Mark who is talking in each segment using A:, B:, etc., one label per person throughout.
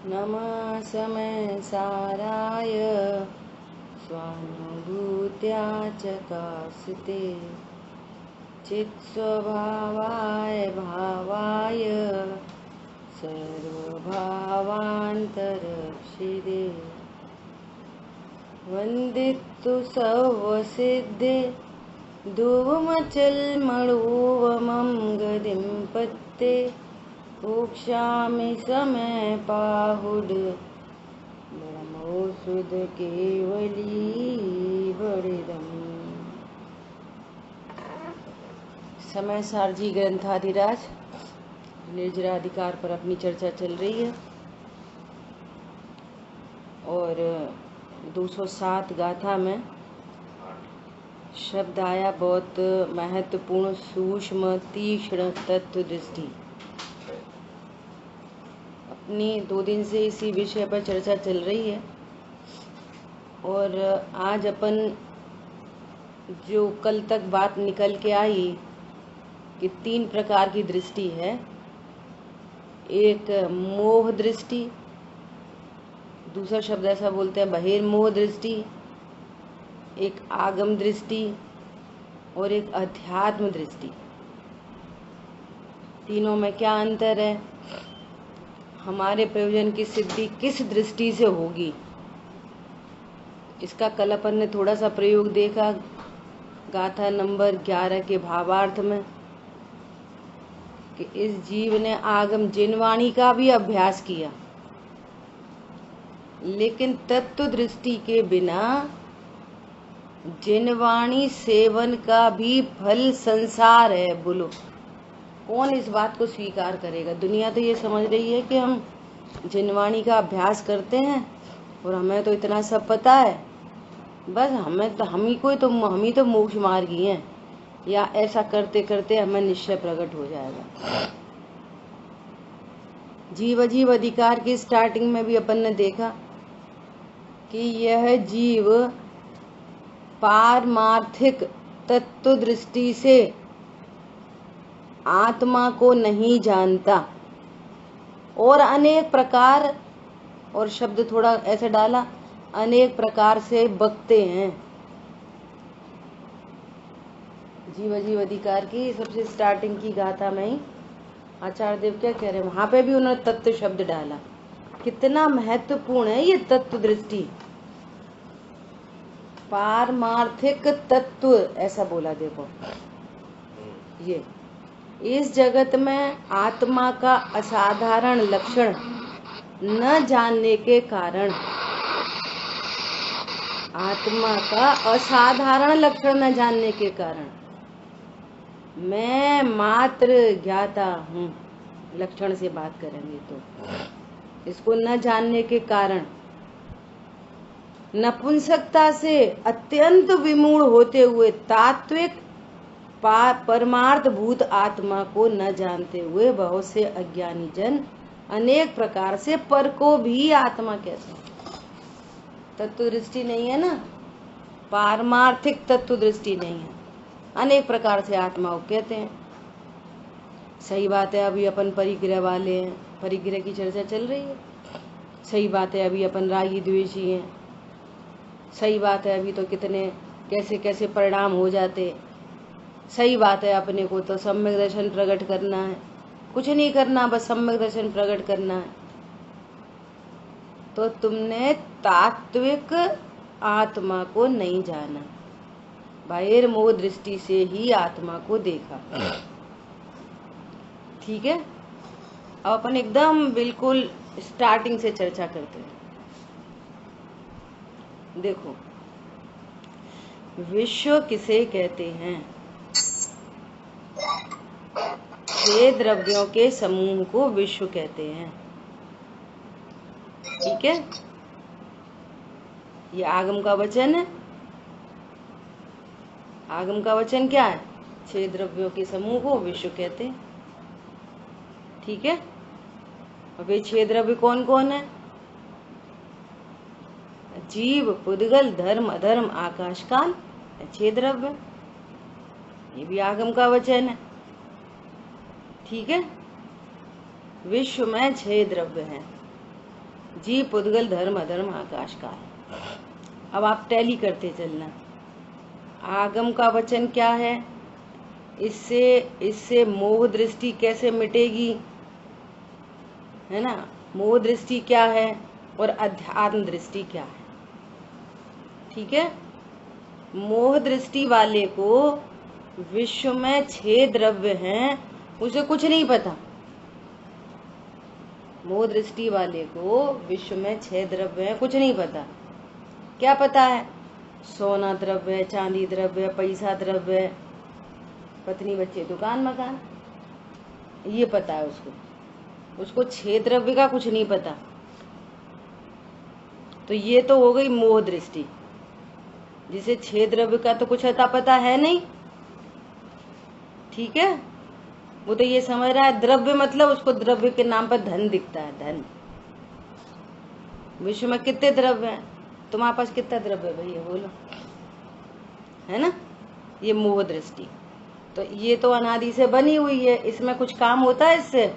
A: नमः समय साराय स्वानुभूत्या चकास्ते चित्स्वभावाय भावाय सर्वभावान्तरक्षिदे वन्दितु सर्वसिद्धे धूमचल्मणोवमं गतिं पत्ते मोक्षामि समय पाहुड ब्रह्मोषुध केवली बड़िदम। समय सारजी ग्रंथाधिराज निर्जराधिकार पर अपनी चर्चा चल रही है और 207 गाथा में शब्द आया बहुत महत्वपूर्ण सूक्ष्म तीक्ष्ण तत्व दृष्टि। अपनी 2 दिन से इसी विषय पर चर्चा चल रही है और आज अपन जो कल तक बात निकल के आई कि 3 प्रकार की दृष्टि है। एक मोह दृष्टि, दूसरा शब्द ऐसा बोलते हैं बहिर्मोह दृष्टि, एक आगम दृष्टि और एक अध्यात्म दृष्टि। तीनों में क्या अंतर है, हमारे प्रयोजन की सिद्धि किस दृष्टि से होगी, इसका कल अपन ने थोड़ा सा प्रयोग देखा गाथा नंबर 11 के भावार्थ में कि इस जीव ने आगम जिनवाणी का भी अभ्यास किया लेकिन तत्व दृष्टि के बिना जिनवाणी सेवन का भी फल संसार है। बोलो कौन इस बात को स्वीकार करेगा। दुनिया तो ये समझ रही है कि हम जिनवाणी का अभ्यास करते हैं और हमें तो इतना सब पता है, बस हम ही तो मोक्ष मार्गी हैं, या ऐसा करते करते हमें निश्चय प्रकट हो जाएगा। जीव अजीव अधिकार की स्टार्टिंग में भी अपन ने देखा कि यह जीव पारमार्थिक तत्व दृष्टि से आत्मा को नहीं जानता और अनेक प्रकार, और शब्द थोड़ा ऐसे डाला, अनेक प्रकार से बकते हैं। जीव अजीव अधिकार की सबसे स्टार्टिंग की गाथा में ही आचार्य देव क्या कह रहे हैं, वहां पे भी उन्होंने तत्व शब्द डाला। कितना महत्वपूर्ण है ये तत्व दृष्टि, पारमार्थिक तत्व ऐसा बोला। देखो ये इस जगत में आत्मा का असाधारण लक्षण न जानने के कारण, आत्मा का असाधारण लक्षण न जानने के कारण, मैं मात्र ज्ञाता हूँ, लक्षण से बात करेंगे तो इसको न जानने के कारण नपुंसकता से अत्यंत विमूढ़ होते हुए तात्विक परमार्थ भूत आत्मा को न जानते हुए बहुत से अज्ञानी जन अनेक प्रकार से पर को भी आत्मा कहते हैं। तत्व दृष्टि नहीं है ना, पारमार्थिक तत्व दृष्टि नहीं है, अनेक प्रकार से आत्मा को कहते हैं। सही बात है, अभी अपन परिग्रह वाले हैं, परिग्रह की चर्चा चल रही है। सही बात है, अभी अपन रागी द्वेषी हैं। सही बात है, अभी तो कितने कैसे कैसे परिणाम हो जाते। सही बात है, अपने को तो सम्यक दर्शन प्रकट करना है, कुछ नहीं करना, बस सम्यक दर्शन प्रकट करना है। तो तुमने तात्विक आत्मा को नहीं जाना, बहिर्मोह दृष्टि से ही आत्मा को देखा। ठीक है, अब अपन एकदम बिल्कुल स्टार्टिंग से चर्चा करते हैं। देखो विश्व किसे कहते हैं, 6 द्रव्यों के समूह को विश्व कहते हैं। ठीक है, ये आगम का वचन है। आगम का वचन क्या है, 6 द्रव्यों के समूह को विश्व कहते हैं। ठीक है, अब ये 6 द्रव्य कौन कौन है, जीव पुद्गल धर्म अधर्म आकाश काल, 6 द्रव्य। ये भी आगम का वचन है। ठीक है, विश्व में 6 द्रव्य हैं। जीव पुद्गल धर्म अधर्म आकाश काल। अब आप टैली करते चलना। आगम का वचन क्या है, इससे मोह दृष्टि कैसे मिटेगी, है ना। मोह दृष्टि क्या है और अध्यात्म दृष्टि क्या है। ठीक है। मोह दृष्टि वाले को विश्व में 6 द्रव्य हैं, उसे कुछ नहीं पता। मोह दृष्टि वाले को विश्व में 6 द्रव्य हैं, कुछ नहीं पता। क्या पता है, सोना द्रव्य, चांदी द्रव्य, पैसा द्रव्य, पत्नी बच्चे दुकान मकान, ये पता है उसको 6 द्रव्य का कुछ नहीं पता। तो ये तो हो गई मोह दृष्टि, जिसे 6 द्रव्य का तो कुछ अता पता है नहीं। ठीक है। वो तो ये समझ रहा है द्रव्य मतलब उसको द्रव्य के नाम पर धन दिखता है, धन। विश्व में कितने द्रव्य हैं, तुम्हारे पास कितना द्रव्य है भैया बोलो, है ना। ये मोह दृष्टि, तो ये तो अनादि से बनी हुई है, इसमें कुछ काम होता है, इससे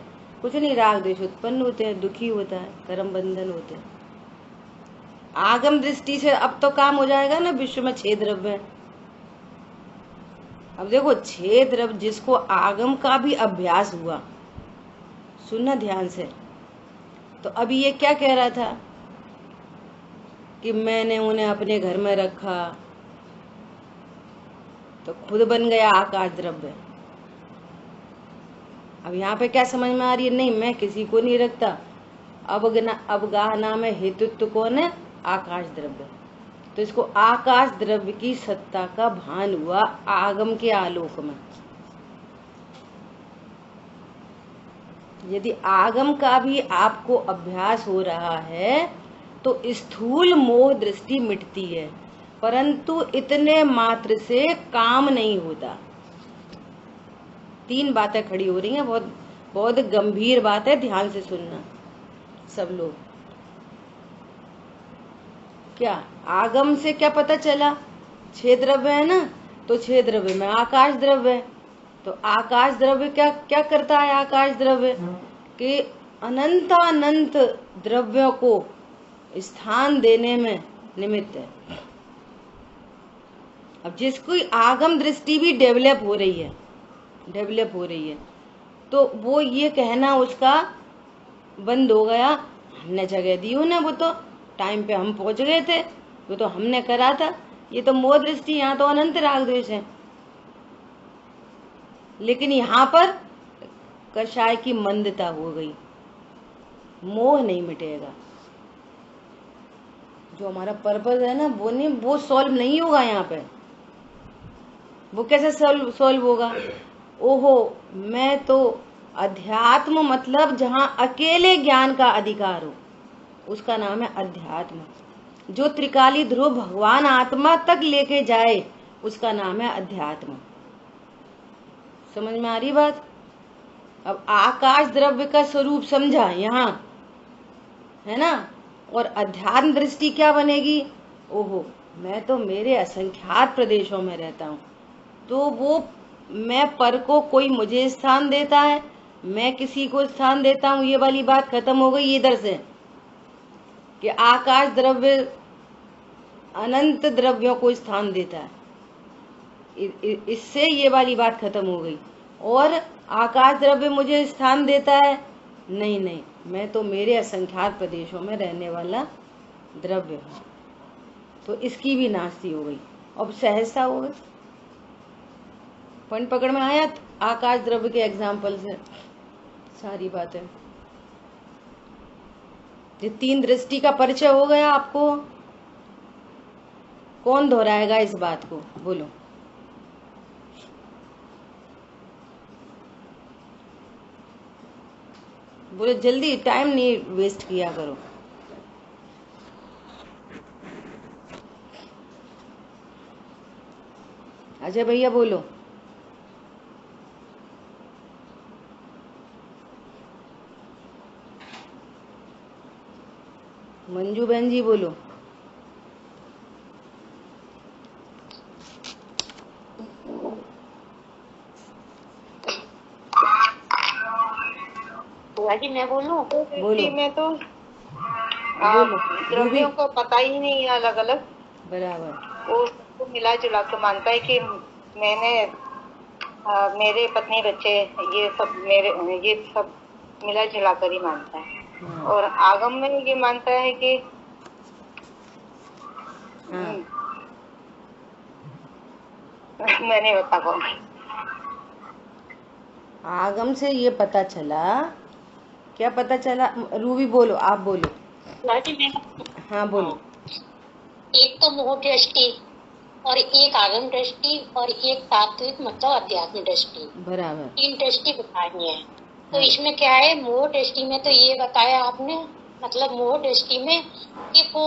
A: कुछ नहीं। राग द्वेष उत्पन्न होते हैं, दुखी होता है, कर्म बंधन होते हैं। आगम दृष्टि से अब तो काम हो जाएगा ना, विश्व में 6 द्रव्य हैं। अब देखो 6 द्रव्य, जिसको आगम का भी अभ्यास हुआ, सुनना ध्यान से। तो अभी ये क्या कह रहा था कि मैंने उन्हें अपने घर में रखा तो खुद बन गया आकाश द्रव्य। अब यहाँ पे क्या समझ में आ रही है, नहीं मैं किसी को नहीं रखता। अवगाहना में हेतुत्व कौन है, आकाश द्रव्य। तो इसको आकाश द्रव्य की सत्ता का भान हुआ आगम के आलोक में। यदि आगम का भी आपको अभ्यास हो रहा है तो स्थूल मोह दृष्टि मिटती है, परंतु इतने मात्र से काम नहीं होता। 3 बातें खड़ी हो रही हैं, बहुत बहुत गंभीर बात है, ध्यान से सुनना सब लोग। क्या आगम से क्या पता चला, 6 द्रव्य है ना, तो 6 द्रव्य में आकाश द्रव्य है। तो आकाश द्रव्य क्या क्या करता है, आकाश द्रव्य कि अनंत द्रव्यों को स्थान देने में निमित्त है। अब जिसकी आगम दृष्टि भी डेवलप हो रही है, तो वो ये कहना उसका बंद हो गया, हमने जगह दी उन्हें, वो तो टाइम पे हम पहुंच गए थे, वो तो हमने करा था। ये तो मोह दृष्टि, यहाँ तो अनंत राग द्वेष है। लेकिन यहाँ पर कषाय की मंदता हो गई, मोह नहीं मिटेगा। जो हमारा पर्पस है ना, वो सॉल्व नहीं होगा यहाँ पे। वो कैसे सॉल्व होगा, ओहो मैं तो अध्यात्म, मतलब जहाँ अकेले ज्ञान का अधिकार हो, उसका नाम है अध्यात्म। जो त्रिकाली ध्रुव भगवान आत्मा तक लेके जाए, उसका नाम है अध्यात्म। समझ में आ रही बात। अब आकाश द्रव्य का स्वरूप समझा यहाँ, है ना। और अध्यात्म दृष्टि क्या बनेगी, ओहो मैं तो मेरे असंख्यात प्रदेशों में रहता हूँ, तो वो मैं पर को कोई मुझे स्थान देता है, मैं किसी को स्थान देता हूँ, ये वाली बात खत्म हो गई इधर से कि आकाश द्रव्य अनंत द्रव्यों को स्थान देता है। इससे ये वाली बात खत्म हो गई। और आकाश द्रव्य मुझे स्थान देता है, नहीं, मैं तो मेरे असंख्यात प्रदेशों में रहने वाला द्रव्य हूँ। तो इसकी भी नास्ती हो गई, अब सहजता हो गई। पॉइंट पकड़ में आया, आकाश द्रव्य के एग्जाम्पल से सारी बातें। ये 3 दृष्टि का परिचय हो गया आपको। कौन दोहराएगा इस बात को, बोलो। बोले जल्दी, टाइम नहीं वेस्ट किया करो। अजय भैया बोलो। मंजू बहन जी बोलो।
B: जी मैं बोलूं,
A: बोलो।
B: मैं तो
A: बोलो रूबी।
B: द्रव्यों को पता ही नहीं है अलग अलग,
A: बराबर।
B: वो सबको मिला जुला के मानता है कि मैंने मेरे पत्नी बच्चे ये सब मिला जुला कर ही मानता है।
A: हाँ
B: और आगम में ये मानता है कि
A: हाँ
B: मैं नहीं बता पाऊंगी।
A: आगम से ये पता चला, क्या पता चला? रूबी बोलो, आप बोलो।
C: लाठी में
A: हाँ बोलो।
C: एक तो मोह दृष्टि और एक आगम दृष्टि और एक तात्विक मतलब अध्यात्म दृष्टि,
A: बराबर।
C: 3 दृष्टि बताई है। तो
A: हाँ
C: इसमें क्या है, मोह दृष्टि में तो ये बताया आपने, मतलब मोह दृष्टि में कि वो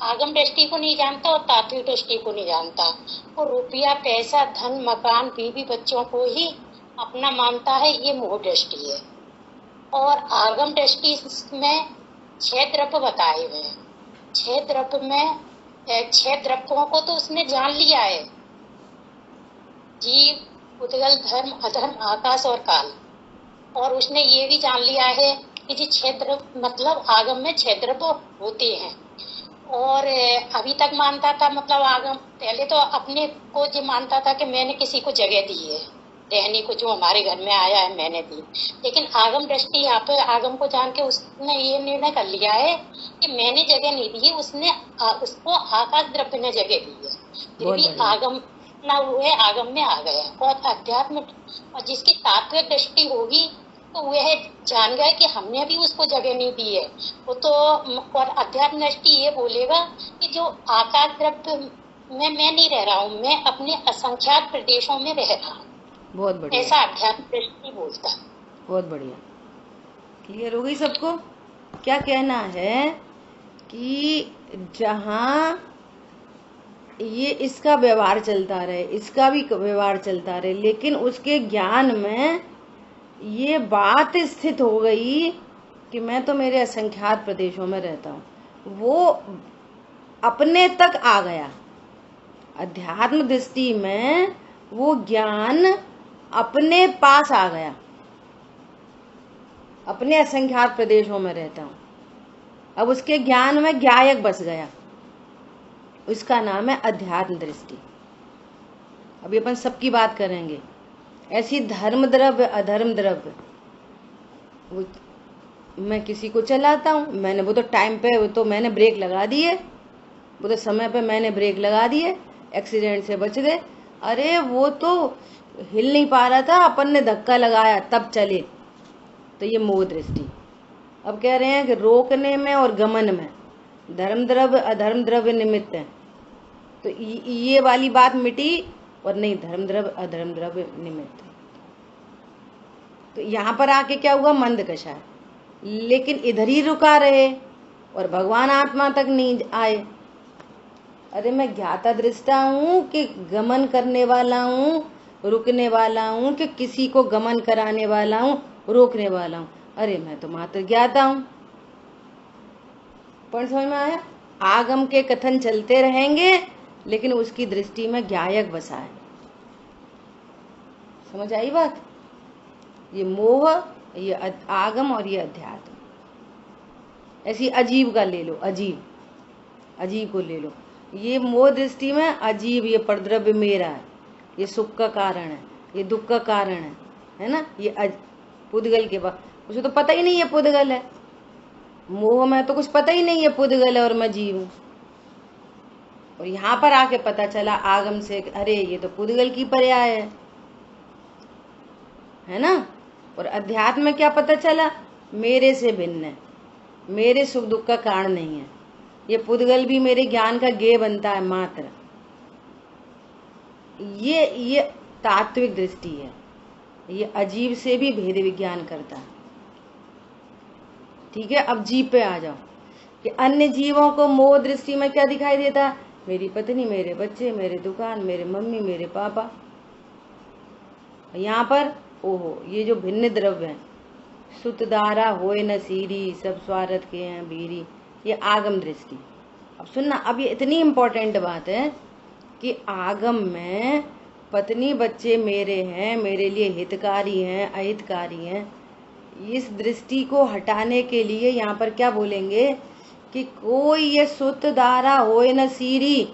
C: आगम दृष्टि को नहीं जानता और तात्विक दृष्टि को नहीं जानता। वो रुपया पैसा धन मकान बीवी बच्चों को ही अपना मानता है, ये मोह दृष्टि है। और आगम दृष्टि में 6 द्रव्य बताए हुए हैं। 6 द्रव्य में 6 द्रव्यों को तो उसने जान लिया है, जीव उद्गल धर्म अधर्म आकाश और काल। और उसने ये भी जान लिया है कि जी 6 द्रव्य मतलब आगम में 6 द्रव्य होते हैं। और अभी तक मानता था, मतलब आगम पहले तो अपने को जो मानता था कि मैंने किसी को जगह दी है रहने को, जो हमारे घर में आया है मैंने दी। लेकिन आगम दृष्टि यहाँ पे आगम को जान के उसने ये निर्णय कर लिया है कि मैंने जगह नहीं दी है, उसने उसको आकाश द्रव्य ने जगह दी है। फिर
A: बहुत
C: भी
A: बढ़िया।
C: आगम ना हुए, आगम में आ गया। और अध्यात्म और जिसकी तात्विक दृष्टि होगी तो वह जान गया कि हमने भी उसको जगह नहीं दी है। वो तो और अध्यात्म दृष्टि ये बोलेगा कि जो आकाश द्रव्य में मैं नहीं रह रहा हूँ, मैं अपने असंख्यात प्रदेशों में रह रहा हूँ,
A: बहुत बढ़िया।
C: ऐसा अध्यात्म दृष्टि बोलता।
A: बहुत बढ़िया। क्लियर हो गई सबको? क्या कहना है कि जहाँ ये इसका व्यवहार चलता रहे, इसका भी व्यवहार चलता रहे, लेकिन उसके ज्ञान में ये बात स्थित हो गई कि मैं तो मेरे असंख्यात प्रदेशों में रहता हूँ, वो अपने तक आ गया। अध्यात्म दृष्टि में वो ज्ञान अपने पास आ गया, अपने असंख्यात प्रदेशों में रहता हूँ। अब उसके ज्ञान में ज्ञायक बस गया, उसका नाम है अध्यात्म दृष्टि। अभी अपन सबकी बात करेंगे। ऐसी धर्म द्रव्य अधर्म द्रव्य, वो मैं किसी को चलाता हूँ, मैंने वो तो टाइम पे, वो तो मैंने ब्रेक लगा दिए, वो तो समय पे मैंने ब्रेक लगा दिए, एक्सीडेंट से बच गए। अरे वो तो हिल नहीं पा रहा था, अपन ने धक्का लगाया तब चले। तो ये मोह दृष्टि। अब कह रहे हैं कि रोकने में और गमन में धर्म द्रव्य अधर्म द्रव्य निमित्त है। तो ये वाली बात मिटी, और नहीं धर्म द्रव्य अधर्म द्रव्य निमित्त। तो यहाँ पर आके क्या हुआ, मंद कषा है, लेकिन इधर ही रुका रहे और भगवान आत्मा तक नहीं आए। अरे मैं ज्ञाता दृष्टा हूँ कि गमन करने वाला हूँ, रुकने वाला हूँ कि किसी को गमन कराने वाला हूँ, रोकने वाला हूँ? अरे मैं तो मात्र ज्ञाता हूँ। पॉइंट समझ में आया? आगम के कथन चलते रहेंगे, लेकिन उसकी दृष्टि में ज्ञायक बसा है। समझ आई बात? ये मोह, ये आगम और ये अध्यात्म। ऐसी अजीब का ले लो, अजीब, अजीब को ले लो। ये मोह दृष्टि में अजीब, ये परद्रव्य मेरा है, ये सुख का कारण है, ये दुख का कारण है ना? ये पुद्गल के बाद उसे तो पता ही नहीं है पुद्गल है। मोह में तो कुछ पता ही नहीं है पुद्गल है और मैं जीव हूं। और यहाँ पर आके पता चला आगम से, अरे ये तो पुद्गल की पर्याय है ना? और अध्यात्म में क्या पता चला, मेरे से भिन्न है, मेरे सुख दुख का कारण नहीं है, ये पुद्गल भी मेरे ज्ञान का गेय बनता है मात्र। ये तात्विक दृष्टि है। ये अजीब से भी भेद विज्ञान करता है। ठीक है, अब जीव पे आ जाओ कि अन्य जीवों को मोह दृष्टि में क्या दिखाई देता? मेरी पत्नी, मेरे बच्चे, मेरे दुकान, मेरे मम्मी, मेरे पापा। यहाँ पर ओहो, ये जो भिन्न द्रव्य है, सुतदारा होए न सीरी, सब स्वार्थ के हैं बीरी, ये आगम दृष्टि। अब सुनना, अब ये इतनी इम्पोर्टेंट बात है कि आगम में पत्नी बच्चे मेरे हैं, मेरे लिए हितकारी हैं अहितकारी हैं, इस दृष्टि को हटाने के लिए यहाँ पर क्या बोलेंगे कि कोई ये सुत धारा होए न सीरी,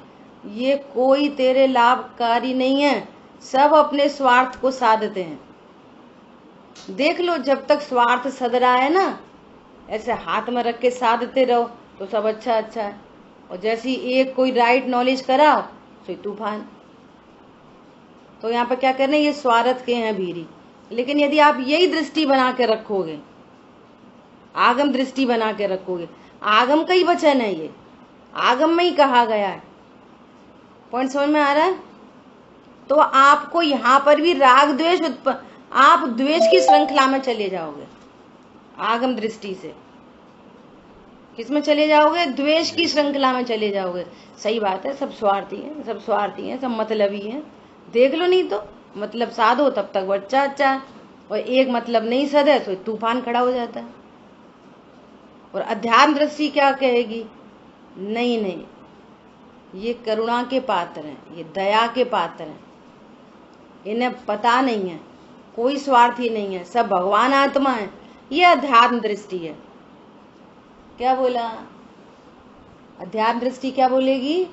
A: ये कोई तेरे लाभकारी नहीं है, सब अपने स्वार्थ को साधते हैं। देख लो, जब तक स्वार्थ सद रहा है ना, ऐसे हाथ में रख के साधते रहो तो सब अच्छा अच्छा है, और जैसी एक कोई राइट नॉलेज कराओ तो तूफान। तो यहाँ पे क्या करना है, ये स्वार्थ के हैं भीरी। लेकिन यदि आप यही दृष्टि बना के रखोगे, आगम दृष्टि बना के रखोगे, आगम का ही वचन है ये, आगम में ही कहा गया है, पॉइंट समझ में आ रहा है, तो आपको यहाँ पर भी राग द्वेष उत्पन्न, आप द्वेष की श्रृंखला में चले जाओगे आगम दृष्टि से। किसमें चले जाओगे? द्वेष की श्रृंखला में चले जाओगे। सही बात है, सब स्वार्थी हैं, सब स्वार्थी हैं, सब मतलबी हैं। देख लो, नहीं तो मतलब साधो तब तक बच्चा अच्छा है, और एक मतलब नहीं सदे तो तूफान खड़ा हो जाता है। और अध्यात्म दृष्टि क्या कहेगी? नहीं नहीं, ये करुणा के पात्र हैं, ये दया के पात्र हैं, इन्हें पता नहीं है, कोई स्वार्थी नहीं है, सब भगवान आत्मा है। ये अध्यात्म दृष्टि है। क्या बोला? अध्यात्म दृष्टि क्या बोलेगी?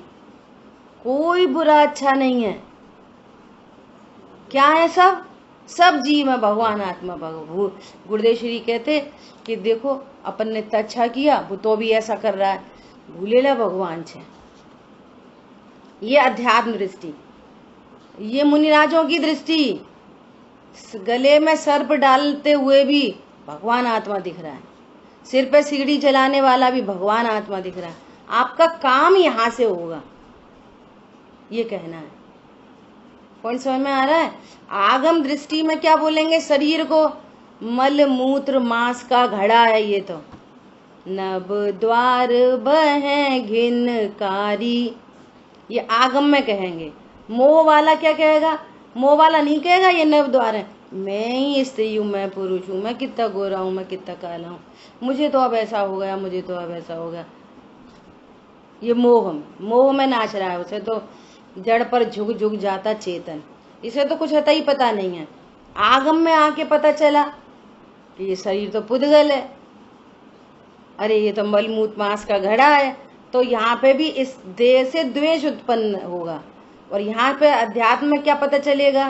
A: कोई बुरा अच्छा नहीं है। क्या है? सब सब जीव है, भगवान आत्मा। गुरुदेव श्री कहते कि देखो अपन ने तो अच्छा किया, वो तो भी ऐसा कर रहा है, भूलेला भगवान छे। ये अध्यात्म दृष्टि, ये मुनिराजों की दृष्टि। गले में सर्प डालते हुए भी भगवान आत्मा दिख रहा है, सिर पे सीढ़ी चलाने वाला भी भगवान आत्मा दिख रहा है। आपका काम यहां से होगा, ये कहना है। पॉइंट समझ में आ रहा है? आगम दृष्टि में क्या बोलेंगे? शरीर को मल मूत्र मांस का घड़ा है ये तो, नभ द्वार बह घिनकारी, ये आगम में कहेंगे। मोह वाला क्या कहेगा? मोह वाला नहीं कहेगा ये नव द्वार है, मैं ही स्त्री हूँ, मैं पुरुष हूँ, मैं कितना गोरा हूँ, मैं कितना काला हूँ, मुझे तो अब ऐसा हो गया, मुझे तो अब ऐसा हो गया। ये मोह में नाच रहा है। उसे तो जड़ पर झुक झुक जाता चेतन, इसे तो कुछ अता ही पता नहीं है। आगम में आके पता चला कि ये शरीर तो पुद्गल है, अरे ये तो मलमूत्र मांस का घड़ा है। तो यहाँ पे भी इस देह से द्वेष उत्पन्न होगा। और यहाँ पे अध्यात्म में क्या पता चलेगा?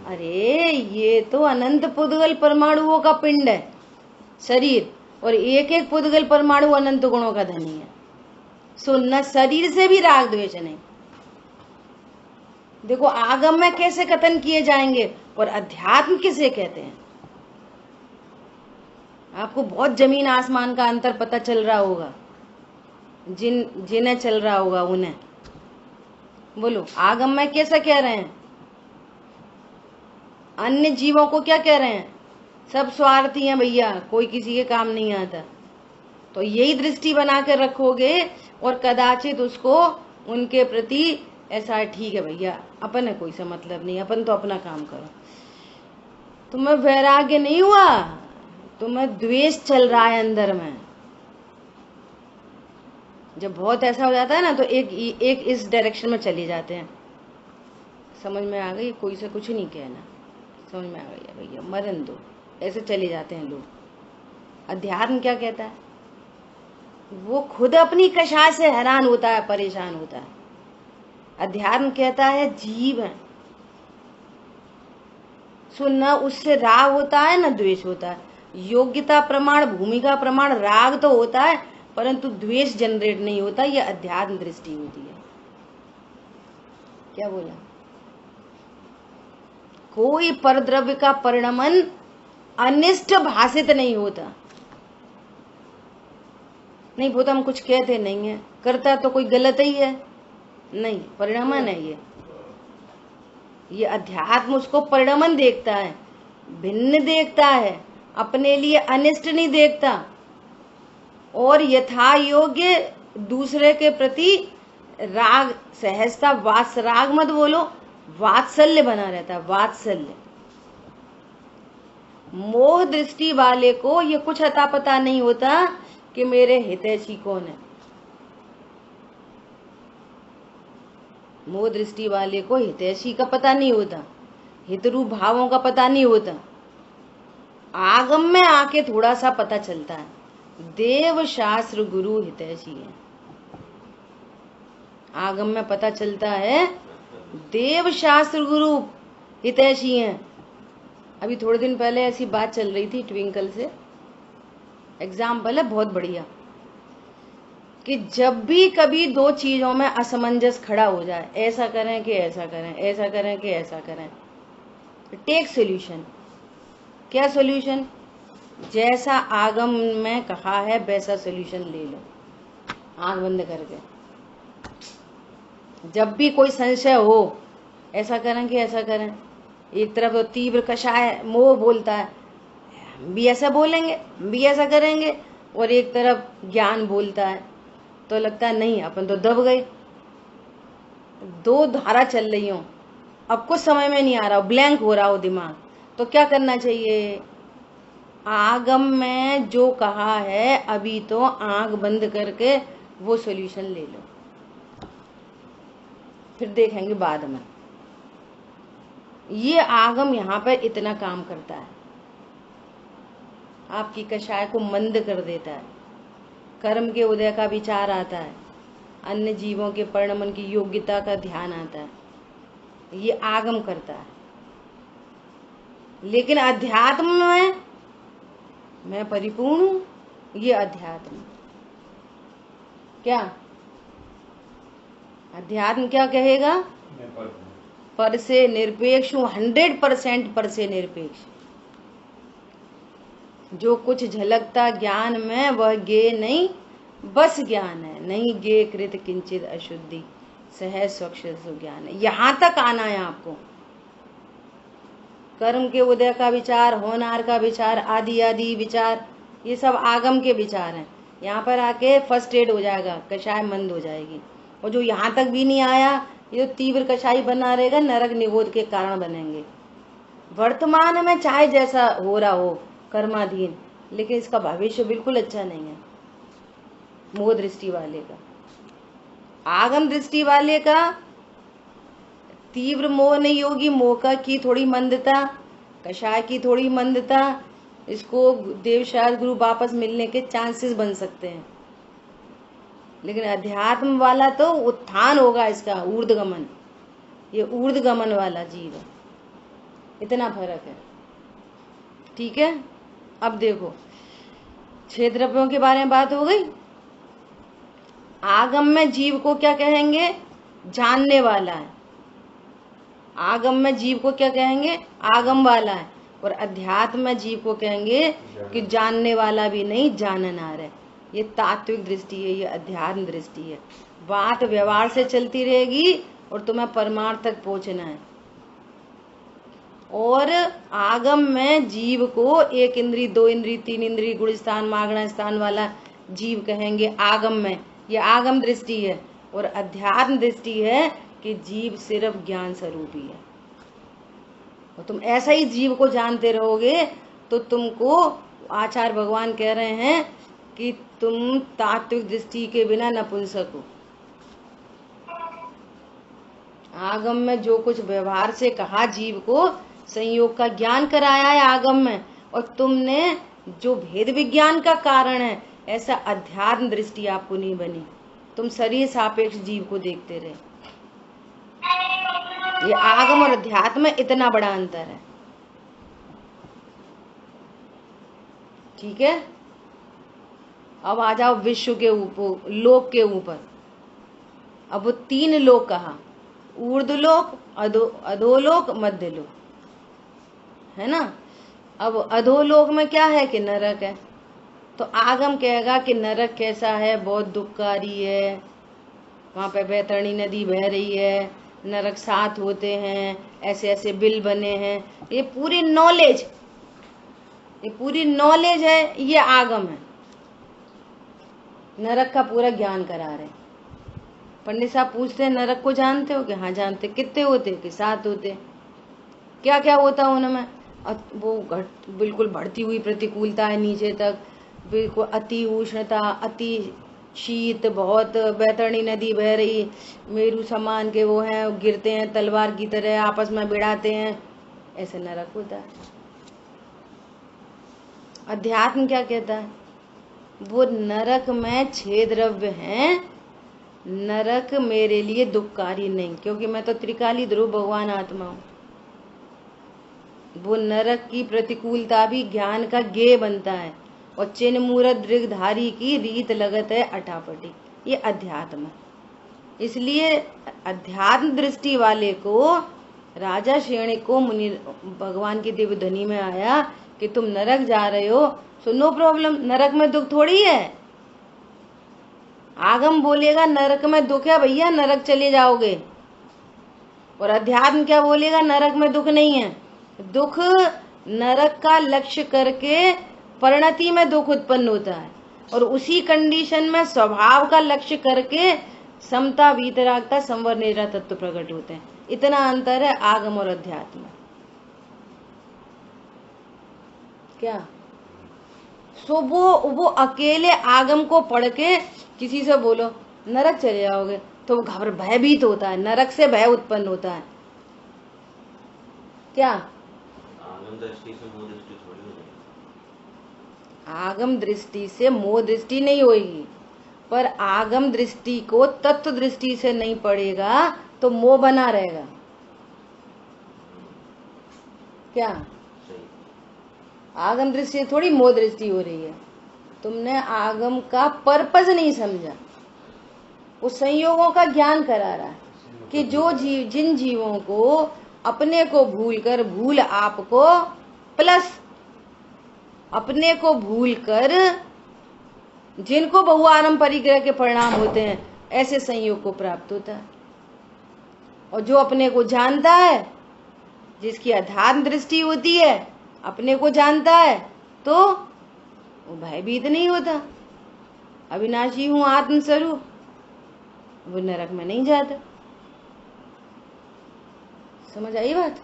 A: अरे ये तो अनंत पुद्गल परमाणुओं का पिंड है शरीर, और एक एक पुद्गल परमाणु अनंत गुणों का धनी है। सो न शरीर से भी राग द्वेष नहीं। देखो आगम में कैसे कथन किए जाएंगे और अध्यात्म किसे कहते हैं। आपको बहुत जमीन आसमान का अंतर पता चल रहा होगा, जिन्हें चल रहा होगा उन्हें। बोलो आगम में कैसा कह रहे हैं? अन्य जीवों को क्या कह रहे हैं? सब स्वार्थी हैं भैया, कोई किसी के काम नहीं आता। तो यही दृष्टि बना के रखोगे और कदाचित उसको उनके प्रति ऐसा है, ठीक है भैया अपन है, कोई सा मतलब नहीं, अपन तो अपना काम करो। तुम्हें वैराग्य नहीं हुआ, तुम्हें द्वेष चल रहा है अंदर में। जब बहुत ऐसा हो जाता है ना तो एक इस डायरेक्शन में चले जाते हैं। समझ में आ गई? कोई से कुछ नहीं कहना, समझ में आ गई है भैया, मरन दो, ऐसे चले जाते हैं लोग। अध्यात्म क्या कहता है? वो खुद अपनी कषा से हैरान होता है, परेशान होता है। अध्यात्म कहता है जीव है, सो न उससे राग होता है न द्वेष होता है। योग्यता प्रमाण, भूमिका प्रमाण राग तो होता है, परंतु द्वेष जनरेट नहीं होता। ये अध्यात्म दृष्टि होती है। क्या बोला? कोई परद्रव्य का परिणमन अनिष्ट भाषित नहीं होता। नहीं वो तो हम कुछ कहते नहीं है, करता तो कोई गलत ही है, नहीं परिणमन है ये अध्यात्म उसको परिणमन देखता है, भिन्न देखता है, अपने लिए अनिष्ट नहीं देखता। और यथा योग्य दूसरे के प्रति राग, सहजता, राग मत बोलो, वात्सल्य बना रहता है, वात्सल्य। मोह दृष्टि वाले को ये कुछ अता पता नहीं होता कि मेरे हितैषी कौन है। मोह दृष्टि वाले को हितैषी का पता नहीं होता, हितरूप भावों का पता नहीं होता। आगम में आके थोड़ा सा पता चलता है, देव शास्त्र गुरु हितैषी है। आगम में पता चलता है देव शास्त्र गुरु हितैषी हैं। अभी थोड़े दिन पहले ऐसी बात चल रही थी ट्विंकल से, एग्जाम्पल है बहुत बढ़िया, कि जब भी कभी दो चीजों में असमंजस खड़ा हो जाए, ऐसा करें कि ऐसा करें, ऐसा करें कि ऐसा करें, टेक सोल्यूशन। क्या सोल्यूशन? जैसा आगम में कहा है वैसा सोल्यूशन ले लो, आंख बंद करके। जब भी कोई संशय हो, ऐसा करें कि ऐसा करें, एक तरफ तो तीव्र कषाय मोह बोलता है, हम भी ऐसा बोलेंगे, हम भी ऐसा करेंगे, और एक तरफ ज्ञान बोलता है, तो लगता है नहीं अपन तो दब गए। दो धारा चल रही हो, अब कुछ समझ में नहीं आ रहा, ब्लैंक हो रहा हो दिमाग, तो क्या करना चाहिए? आगम में जो कहा है अभी तो आंख बंद करके वो सॉल्यूशन ले लो, फिर देखेंगे बाद में। ये आगम यहाँ पर इतना काम करता है, आपकी कषाय को मंद कर देता है, कर्म के उदय का विचार आता है, अन्य जीवों के परिणमन की योग्यता का ध्यान आता है, ये आगम करता है। लेकिन अध्यात्म में मैं परिपूर्ण हूं, ये अध्यात्म क्या? अध्यात्म क्या कहेगा? पर से निरपेक्ष हूं, 100% पर से निरपेक्ष। जो कुछ झलकता ज्ञान में वह गे नहीं बस ज्ञान है, नहीं गे कृत किंचित अशुद्धि, सहज स्वच्छ ज्ञान है। यहां तक आना है आपको। कर्म के उदय का विचार, होनार का विचार, आदि आदि विचार, ये सब आगम के विचार हैं। यहाँ पर आके फर्स्ट एड हो जाएगा, कषाय मंद हो जाएगी। और जो यहाँ तक भी नहीं आया, ये तो तीव्र कषाय बना रहेगा, नरक निगोद के कारण बनेंगे। वर्तमान में चाहे जैसा हो रहा हो कर्माधीन, लेकिन इसका भविष्य बिल्कुल अच्छा नहीं है। मोह दृष्टि वाले का, आगम दृष्टि वाले का तीव्र मोह नहीं होगी, मोह का की थोड़ी मंदता, कषाय की थोड़ी मंदता, इसको देवशास्त्र गुरु वापस मिलने के चांसेस बन सकते हैं। लेकिन अध्यात्म वाला तो उत्थान होगा, इसका ऊर्ध्वगमन, ये ऊर्ध्वगमन वाला जीव है। इतना फर्क है, ठीक है। अब देखो, 6 द्रव्यों के बारे में बात हो गई। आगम में जीव को क्या कहेंगे? जानने वाला है। आगम में जीव को क्या कहेंगे? आगम वाला है। और अध्यात्म में जीव को कहेंगे कि जानने वाला भी नहीं, जाननार है। ये तात्विक दृष्टि है, ये अध्यात्म दृष्टि है। बात व्यवहार से चलती रहेगी और तुम्हें परमार्थ तक पहुंचना है। और आगम में जीव को 1 इंद्री, 2 इंद्री, 3 इंद्री, गुण स्थान मागणा स्थान वाला जीव कहेंगे आगम में, ये आगम दृष्टि है। और अध्यात्म दृष्टि है कि जीव सिर्फ ज्ञान स्वरूप ही है। और तुम ऐसा ही जीव को जानते रहोगे तो तुमको आचार्य भगवान कह रहे हैं कि तुम तात्विक दृष्टि के बिना नपुंसक हो। आगम में जो कुछ व्यवहार से कहा जीव को, संयोग का ज्ञान कराया है आगम में, और तुमने जो भेद विज्ञान का कारण है, ऐसा अध्यात्म दृष्टि आपको नहीं बनी। तुम शरीर सापेक्ष जीव को देखते रहे। ये आगम और अध्यात्म में इतना बड़ा अंतर है, ठीक है। अब आ जाओ विश्व के ऊपर, लोक के ऊपर। अब वो 3 लोक कहा, ऊर्ध्वलोक, अधोलोक, मध्यलोक, है ना। अब अधोलोक में क्या है कि नरक है। तो आगम कहेगा कि नरक कैसा है, बहुत दुखकारी है, वहां पे बैतरणी नदी बह रही है, नरक 7 होते हैं, ऐसे ऐसे बिल बने हैं। ये पूरी नॉलेज, ये पूरी नॉलेज है, ये आगम है। नरक का पूरा ज्ञान करा रहे। पंडित साहब पूछते हैं नरक को जानते हो? कि हाँ जानते। कितने होते? कि 7 होते। क्या क्या होता है उनमें? वो बिल्कुल बढ़ती हुई प्रतिकूलता है नीचे तक, बिल्कुल अति उष्णता, अति शीत, बहुत बैतरणी नदी बह रही, मेरू समान के वो हैं, गिरते हैं तलवार की तरह, आपस में भिड़ाते हैं, ऐसे नरक होता है। अध्यात्म क्या कहता है? वो नरक में 6 द्रव्य हैं। नरक मेरे लिए दुखकारी नहीं, क्योंकि मैं तो त्रिकाली ध्रुव भगवान आत्मा हूँ। वो नरक की प्रतिकूलता भी ज्ञान का ज्ञेय बनता है, और चिन्ह मूरत दृगधारी की रीत लगत है अठापटी। ये अध्यात्म है। इसलिए अध्यात्म दृष्टि वाले को राजा श्रेणिक को मुनि भगवान की दिव्य ध्वनि में आया कि तुम नरक जा रहे हो, सो नो प्रॉब्लम, नरक में दुख थोड़ी है। आगम बोलेगा नरक में दुख है भैया, नरक चले जाओगे, और अध्यात्म क्या बोलेगा, नरक में दुख नहीं है। दुख नरक का लक्ष्य करके परिणति में दुख उत्पन्न होता है, और उसी कंडीशन में स्वभाव का लक्ष्य करके समता वीतरागता संवर निरा तत्व प्रकट होते हैं। इतना अंतर है आगम और अध्यात्म में। क्या सो वो अकेले आगम को पढ़ के किसी से बोलो नरक चले जाओगे, तो वो भयभीत होता है, नरक से भय उत्पन्न होता है। क्या
D: आगम दृष्टि से मोह दृष्टि थोड़ी हो जाएगी।
A: आगम दृष्टि से मोह दृष्टि नहीं होगी, पर आगम दृष्टि को तत्व दृष्टि से नहीं पड़ेगा तो मोह बना रहेगा। क्या आगम दृष्टि से थोड़ी मोह दृष्टि हो रही है। तुमने आगम का पर्पज नहीं समझा। उस संयोगों का ज्ञान करा रहा है कि जो जीव, जिन जीवों को अपने को भूलकर, भूल आपको प्लस अपने को भूलकर जिनको बहुआरम परिग्रह के परिणाम होते हैं, ऐसे संयोग को प्राप्त होता है। और जो अपने को जानता है, जिसकी अध्यात्म दृष्टि होती है, अपने को जानता है, तो वो भयभीत नहीं होता। अविनाशी हूँ आत्मस्वरूप, वो नरक में नहीं जाता। समझ आई बात?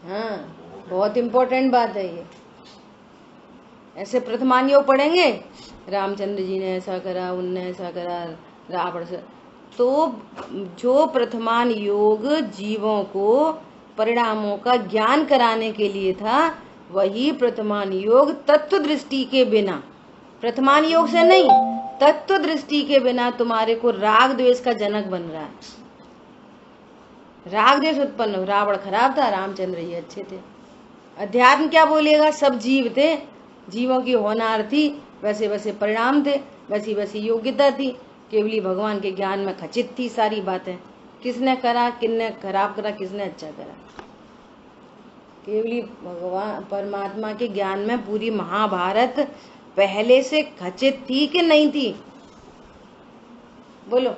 A: हाँ, बहुत इम्पोर्टेंट बात है ये। ऐसे प्रथमान योग पढ़ेंगे, रामचंद्र जी ने ऐसा करा, उनने ऐसा करा, रावण से, तो जो प्रथमान योग जीवों को परिणामों का ज्ञान कराने के लिए था, वही प्रथमान योग तत्व दृष्टि के बिना, प्रथमान योग से नहीं, तत्व दृष्टि के बिना तुम्हारे को राग द्वेष का जनक बन रहा है। राग द्वेष उत्पन्न हो। रावण खराब था, रामचंद्र जी अच्छे थे। अध्यात्म क्या बोलेगा, सब जीव थे, जीवों की होनार थी, वैसे वैसे परिणाम थे, वैसी वैसी योग्यता थी, केवली भगवान के ज्ञान में खचित थी सारी बातें। किसने करा, किसने खराब करा, किसने अच्छा करा, केवली भगवान परमात्मा के ज्ञान में पूरी महाभारत पहले से खचित थी कि नहीं थी? बोलो,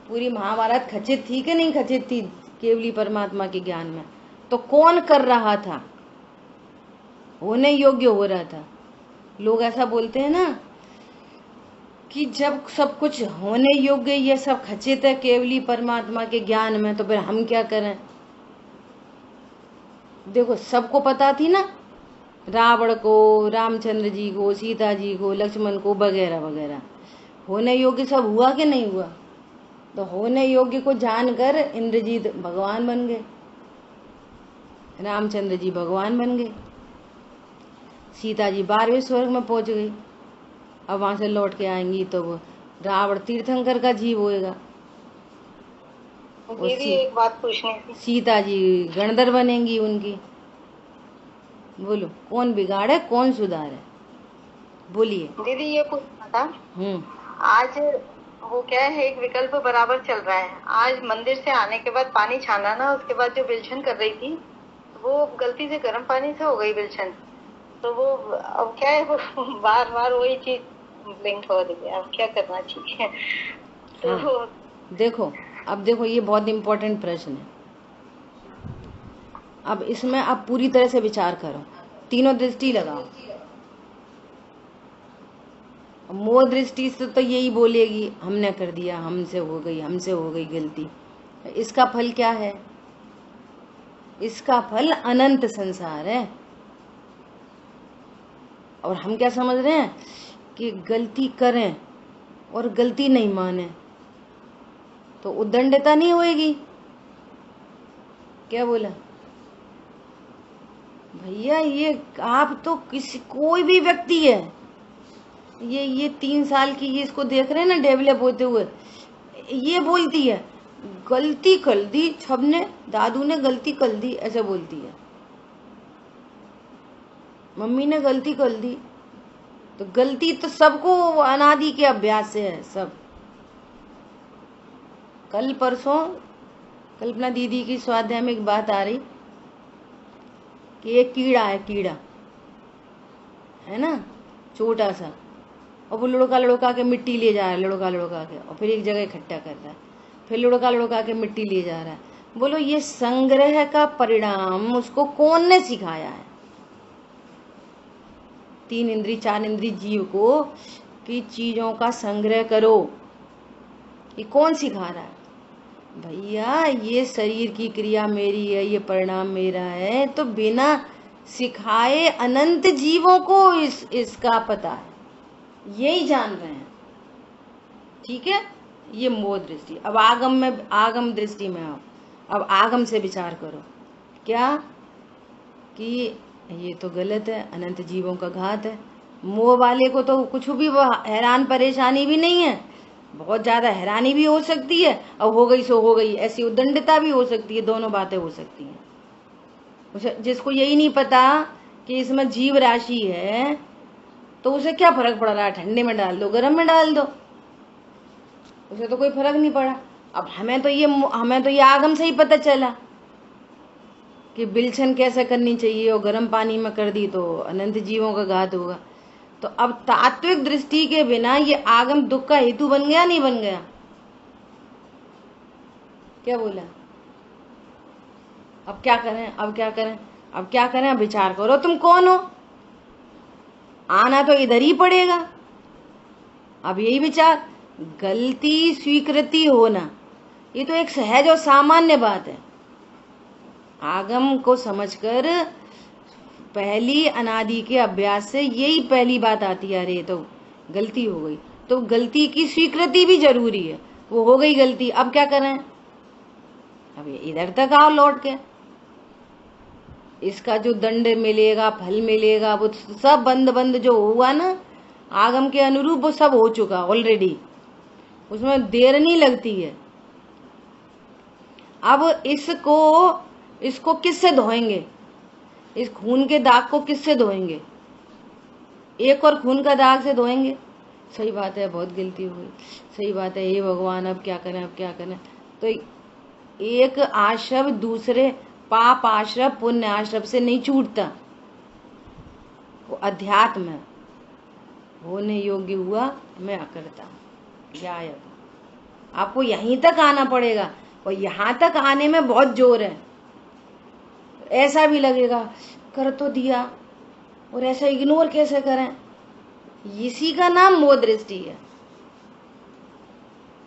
A: पूरी महाभारत खचित थी कि नहीं खचित थी केवली परमात्मा के ज्ञान में? तो कौन कर रहा था? होने योग्य हो रहा था। लोग ऐसा बोलते हैं ना कि जब सब कुछ होने योग्य, ये सब खचित है केवली परमात्मा के ज्ञान में, तो फिर हम क्या करें? देखो, सबको पता थी ना, रावण को, रामचंद्र जी को, सीता जी को, लक्ष्मण को, वगैरह वगैरह। होने योग्य सब हुआ कि नहीं हुआ? तो होने योग्य को जानकर इंद्रजीत भगवान बन गए, रामचंद्र जी भगवान बन गए, सीता जी 12वें स्वर्ग में पहुंच गई। अब वहां से लौट के आएंगी तो वो रावण तीर्थंकर का जीव होएगा।
B: ये भी एक बात पूछनी थी।
A: सीता जी गणधर बनेंगी उनकी। बोलो, कौन बिगाड़े कौन सुधारे? बोलिए
B: दीदी, ये पूछना था, आज वो क्या है, एक विकल्प बराबर चल रहा है। आज मंदिर से आने के बाद पानी छाना ना, उसके बाद जो बिलछन कर रही थी, वो गलती से गर्म पानी से हो गई बिलछन, तो वो अब क्या है, वो बार बार वही चीज ब्लिंक हो रही है। अब क्या करना चाहिए? तो
A: हाँ, देखो, अब देखो, ये बहुत इम्पोर्टेंट प्रश्न है। अब इसमें आप पूरी तरह से विचार करो, तीनों दृष्टि लगाओ। मोह दृष्टि से तो यही बोलेगी हमने कर दिया, हमसे हो गई गलती। इसका फल क्या है? इसका फल अनंत संसार है। और हम क्या समझ रहे हैं कि गलती करें और गलती नहीं माने तो उद्दंडता नहीं होएगी। क्या बोला? भैया ये आप तो किसी कोई भी व्यक्ति है, ये 3 साल की ये इसको देख रहे हैं ना डेवलप होते हुए, ये बोलती है गलती कर दी सबने, दादू ने गलती कर दी, ऐसे बोलती है, मम्मी ने गलती कर दी। तो गलती तो सबको अनादि के अभ्यास से है सब। कल परसों कल्पना दीदी की स्वाध्याय में एक बात आ रही कि एक कीड़ा है, कीड़ा है ना छोटा सा, और वो लुढ़का लुढ़का के मिट्टी ले जा रहा है, लुढ़का लुढ़का के, और फिर एक जगह इकट्ठा कर रहा है, फिर लुढ़का लुढ़का के मिट्टी ले जा रहा है। बोलो ये संग्रह का परिणाम उसको कौन ने सिखाया है? 3 इंद्री 4 इंद्री जीव को कि चीजों का संग्रह करो, ये कौन सिखा रहा है? भैया ये शरीर की क्रिया मेरी है, ये परिणाम मेरा है, तो बिना सिखाए अनंत जीवों को इसका पता है, यही जान रहे हैं। ठीक है, ये मोह दृष्टि। अब आगम दृष्टि में आओ, अब आगम से विचार करो क्या कि ये तो गलत है, अनंत जीवों का घात है। मोह वाले को तो कुछ भी हैरान परेशानी भी नहीं है, बहुत ज्यादा हैरानी भी हो सकती है, और हो गई सो हो गई, ऐसी उद्दंडता भी हो सकती है, दोनों बातें हो सकती हैं। जिसको यही नहीं पता कि इसमें जीव राशि है, तो उसे क्या फर्क पड़ रहा है, ठंडे में डाल दो गर्म में डाल दो, उसे तो कोई फर्क नहीं पड़ा। अब हमें तो ये आगम से ही पता चला कि बिलछन कैसे करनी चाहिए, और गर्म पानी में कर दी तो अनंत जीवों का घात होगा। तो अब तात्विक दृष्टि के बिना ये आगम दुख का हेतु बन गया, नहीं बन गया? क्या बोला? अब क्या करें, अब क्या करें, अब क्या करें? अब विचार करो तुम कौन हो, आना तो इधर ही पड़ेगा। अब यही विचार, गलती स्वीकृति होना, ये तो एक सहज और सामान्य बात है। आगम को समझकर पहली अनादि के अभ्यास से यही पहली बात आती है, अरे तो गलती हो गई, तो गलती की स्वीकृति भी जरूरी है। वो हो गई गलती, अब क्या करें? अब इधर तक आओ लौट के, इसका जो दंड मिलेगा, फल मिलेगा, वो सब बंद जो हुआ ना आगम के अनुरूप, वो सब हो चुका ऑलरेडी, उसमें देर नहीं लगती है। अब इसको किससे धोएंगे? इस खून के दाग को किससे धोएंगे? एक और खून का दाग से धोएंगे? सही बात है, बहुत गलती हुई, सही बात है, हे भगवान अब क्या करें, अब क्या करें? तो एक आश्रव दूसरे पाप आश्रव पुण्य आश्रव से नहीं छूटता। वो अध्यात्म होने योग्य हुआ, मैं अकर्ता गायब। आपको यहीं तक आना पड़ेगा, और यहां तक आने में बहुत जोर है। ऐसा भी लगेगा कर तो दिया, और ऐसा इग्नोर कैसे करें? इसी का नाम मोह दृष्टि है।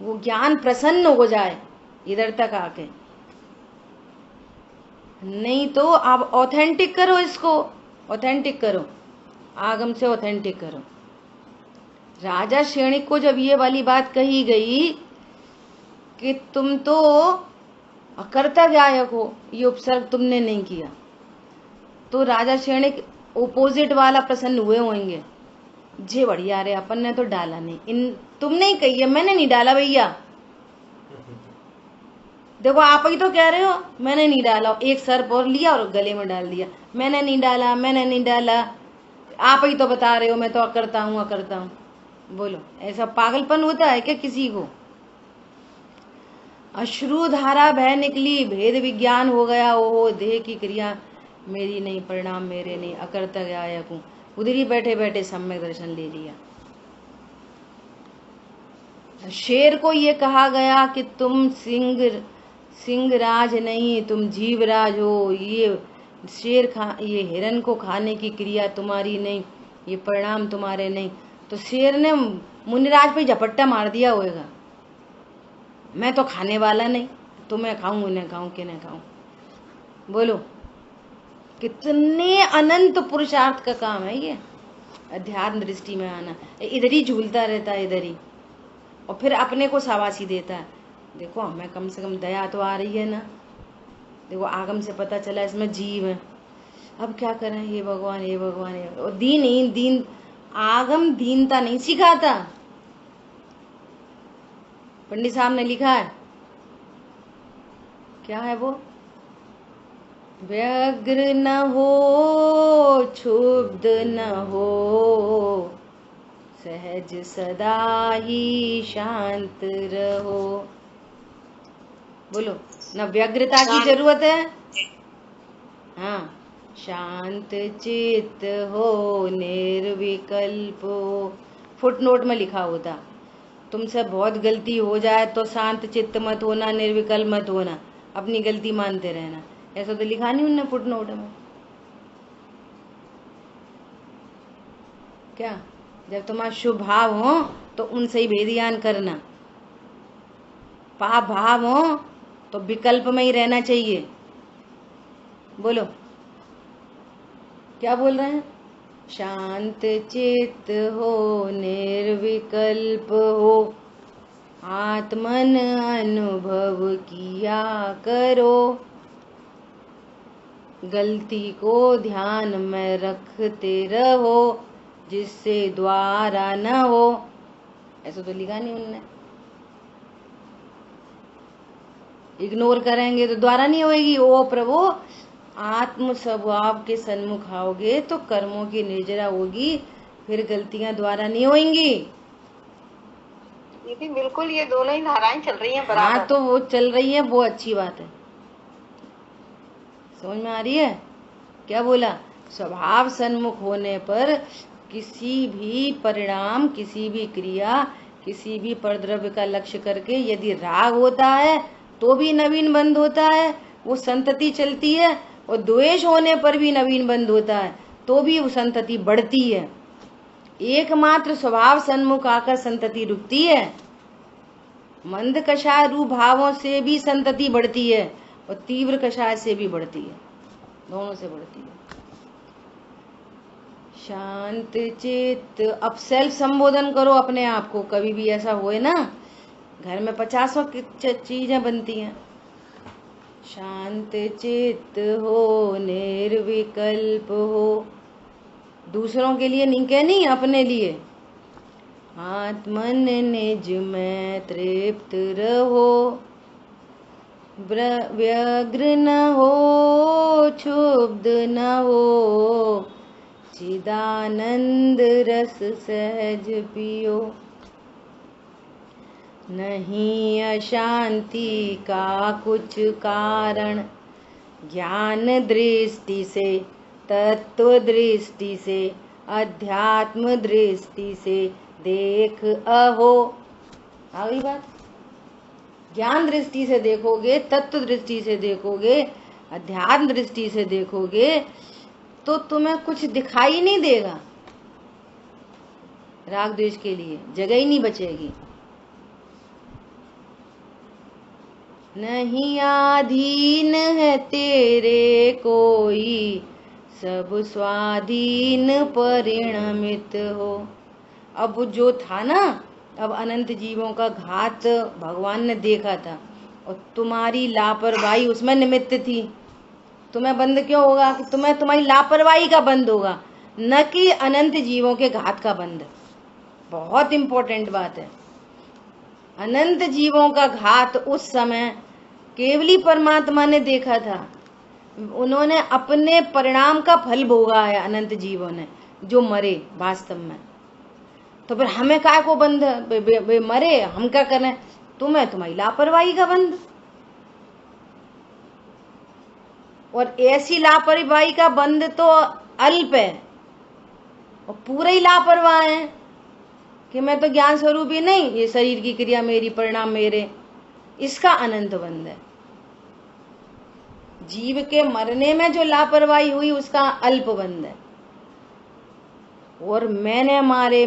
A: वो ज्ञान प्रसन्न हो जाए इधर तक आके, नहीं तो आप ऑथेंटिक करो, इसको ऑथेंटिक करो, आगम से ऑथेंटिक करो। राजा श्रेणिक को जब ये वाली बात कही गई कि तुम तो अकर्ता गायक हो, ये उपसर्ग तुमने नहीं किया, तो राजा श्रेणिक ओपोजिट वाला प्रसन्न हुए होंगे, जे बढ़िया रे, अपन ने तो डाला नहीं, तुमने ही कही है, मैंने नहीं डाला भैया। देखो आप ही तो कह रहे हो मैंने नहीं डाला, एक सर पर लिया और गले में डाल दिया, मैंने नहीं डाला, मैंने नहीं डाला, आप ही तो बता रहे हो मैं तो अकर्ता हूँ, अकर्ता हूँ। बोलो ऐसा पागलपन होता है क्या किसी को? अश्रु धारा बह निकली, भेद विज्ञान हो गया, ओहो देह की क्रिया मेरी नहीं, परिणाम मेरे नहीं, अकर्ता गायक हूँ, उधर ही बैठे बैठे सम्यक दर्शन ले लिया। शेर को ये कहा गया कि तुम सिंह राज नहीं, तुम जीवराज हो, ये ये हिरन को खाने की क्रिया तुम्हारी नहीं, ये परिणाम तुम्हारे नहीं। तो शेर ने मुनिराज पे झपट्टा मार दिया होगा, मैं तो खाने वाला नहीं, तुम्हें खाऊं उन्हें खाऊं कि नहीं खाऊं। बोलो कितने अनंत पुरुषार्थ का काम है ये, अध्यात्म दृष्टि में आना। इधर ही झूलता रहता है, इधर ही, और फिर अपने को शाबाशी देता है, देखो हमें कम से कम दया तो आ रही है ना, देखो आगम से पता चला इसमें जीव है, अब क्या करें, हे भगवान हे भगवान हे भगवान। और दीन आगम दीनता नहीं सिखाता। पंडित साहब ने लिखा है, क्या है वो, व्यग्र न हो क्षुब्ध न हो, सहज सदा ही शांत रहो। बोलो, न व्यग्रता की जरूरत है, हाँ, शांत चित्त हो, निर्विकल्प हो। फुटनोट में लिखा होता, तुमसे बहुत गलती हो जाए तो शांत चित्त मत होना, निर्विकल्प मत होना, अपनी गलती मानते रहना। ऐसा तो लिखा नहीं उनने फुटनोट में। क्या, जब तुम्हारा शुभ भाव हो तो उनसे ही भेदियान करना, पाप भाव हो तो विकल्प में ही रहना चाहिए। बोलो, क्या बोल रहे हैं, शांत चित्त हो, निर्विकल्प हो, आत्मन अनुभव किया करो, गलती को ध्यान में रखते रहो, जिससे द्वारा न हो। ऐसा तो लिखा नहीं उनने। इग्नोर करेंगे तो द्वारा नहीं होगी। ओ प्रभु, आत्म स्वभाव के सन्मुख आओगे तो कर्मों की निर्जरा होगी, फिर गलतियां द्वारा नहीं होंगी।
B: दीदी बिल्कुल, ये दोनों ही धाराएं चल रही हैं बराबर।
A: हाँ, तो वो चल रही है, वो अच्छी बात है। समझ में आ रही है क्या बोला? स्वभाव सन्मुख होने पर किसी भी परिणाम, किसी भी क्रिया, किसी भी परद्रव्य का लक्ष्य करके यदि राग होता है तो भी नवीन बंद होता है, वो संतति चलती है। और द्वेष होने पर भी नवीन बंद होता है तो भी वो संतति बढ़ती है। एकमात्र स्वभाव सन्मुख आकर संतति रुकती है। मंद कषाय रूप भावों से भी संतति बढ़ती है और तीव्र कषाय से भी बढ़ती है, दोनों से बढ़ती है। शांत चित्त। अब सेल्फ संबोधन करो अपने आप को। कभी भी ऐसा होए ना, घर में 50 चीजें बनती हैं। शांत चित्त हो, निर्विकल्प हो, दूसरों के लिए नहीं कहनी, अपने लिए। आत्मन निज में तृप्त रहो, व्यग्र न हो, क्षुब्ध न हो, चिदानंद रस सहज पियो। नहीं अशांति का कुछ कारण, ज्ञान दृष्टि से, तत्व दृष्टि से, अध्यात्म दृष्टि से देख अहो। आ गई बात? ज्ञान दृष्टि से देखोगे, तत्व दृष्टि से देखोगे, अध्यात्म दृष्टि से देखोगे तो तुम्हें कुछ दिखाई नहीं देगा। राग द्वेष के लिए जगह ही नहीं बचेगी। नहीं आधीन है तेरे कोई, सब स्वाधीन परिणमित हो। अब जो था ना, अब अनंत जीवों का घात भगवान ने देखा था और तुम्हारी लापरवाही उसमें निमित्त थी। तुम्हें बंद क्यों होगा? कि तुम्हें तुम्हारी लापरवाही का बंद होगा, न कि अनंत जीवों के घात का बंद। बहुत इंपॉर्टेंट बात है। अनंत जीवों का घात उस समय केवली परमात्मा ने देखा था। उन्होंने अपने परिणाम का फल भोगा है, अनंत जीवों ने जो मरे वास्तव में। तो फिर हमें काय को बंद? मरे, हम क्या करें? तुम्हें तुम्हारी लापरवाही का बंद। और ऐसी लापरवाही का बंद तो अल्प है, और पूरे ही लापरवाह है कि मैं तो ज्ञान स्वरूप ही नहीं, ये शरीर की क्रिया मेरी, परिणाम मेरे, इसका अनंत बंद है। जीव के मरने में जो लापरवाही हुई उसका अल्प बंद है। और मैंने मारे,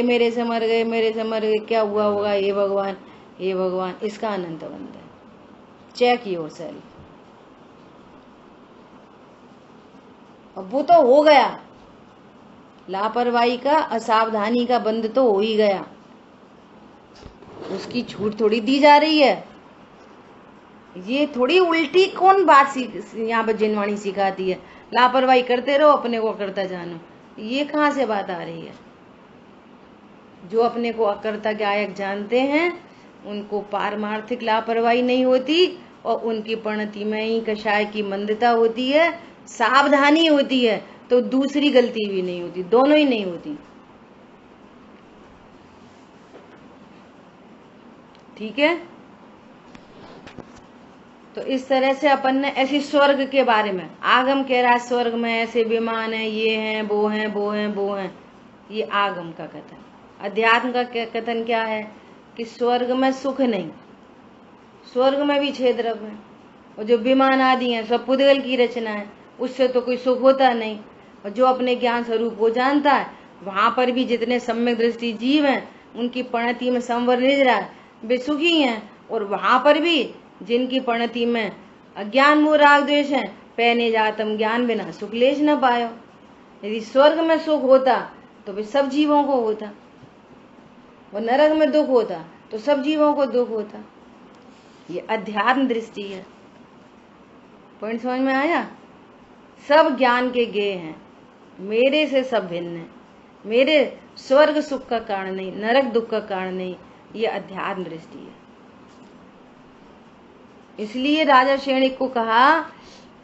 A: मेरे से मर गए, मेरे से मर गए, क्या हुआ होगा, हे भगवान हे भगवान, इसका अनंत बंद है। Check yourself. अब वो तो हो गया, लापरवाही का, असावधानी का बंद तो हो ही गया, उसकी छूट थोड़ी दी जा रही है। ये थोड़ी उल्टी कौन बात यहाँ पर जिनवाणी सिखाती है, लापरवाही करते रहो, अपने को अकर्ता जानो। ये कहाँ से बात आ रही है? जो अपने को अकर्ता गायक जानते हैं उनको पारमार्थिक लापरवाही नहीं होती और उनकी परिणति में ही कषाय की मंदता होती है, सावधानी होती है, तो दूसरी गलती भी नहीं होती, दोनों ही नहीं होती। ठीक है। तो इस तरह से अपन ने ऐसी स्वर्ग के बारे में, आगम कह रहा है स्वर्ग में ऐसे विमान है, ये हैं, वो हैं, वो हैं, वो हैं, ये आगम का कथन। अध्यात्म का कथन क्या है कि स्वर्ग में सुख नहीं, स्वर्ग में भी छेद्रव है, और जो विमान आदि हैं सब पुद्गल की रचना है, उससे तो कोई सुख होता नहीं। और जो अपने ज्ञान स्वरूप को जानता है वहां पर भी जितने सम्यक दृष्टि जीव हैं उनकी परिणति में संवर निज रहा है, वे सुखी हैं। और वहां पर भी जिनकी परिणति में अज्ञान मोह राग द्वेष है, पैने जातम ज्ञान बिना सुख लेश न पायो। यदि स्वर्ग में सुख होता तो वे सब जीवों को होता, और नरक में दुख होता तो सब जीवों को दुख होता। ये अध्यात्म दृष्टि है। पॉइंट समझ में आया? सब ज्ञान के गेय हैं, मेरे से सब भिन्न है, मेरे स्वर्ग सुख का कारण नहीं, नरक दुख का कारण नहीं। ये अध्यात्म दृष्टि है। इसलिए राजा श्रेणिक को कहा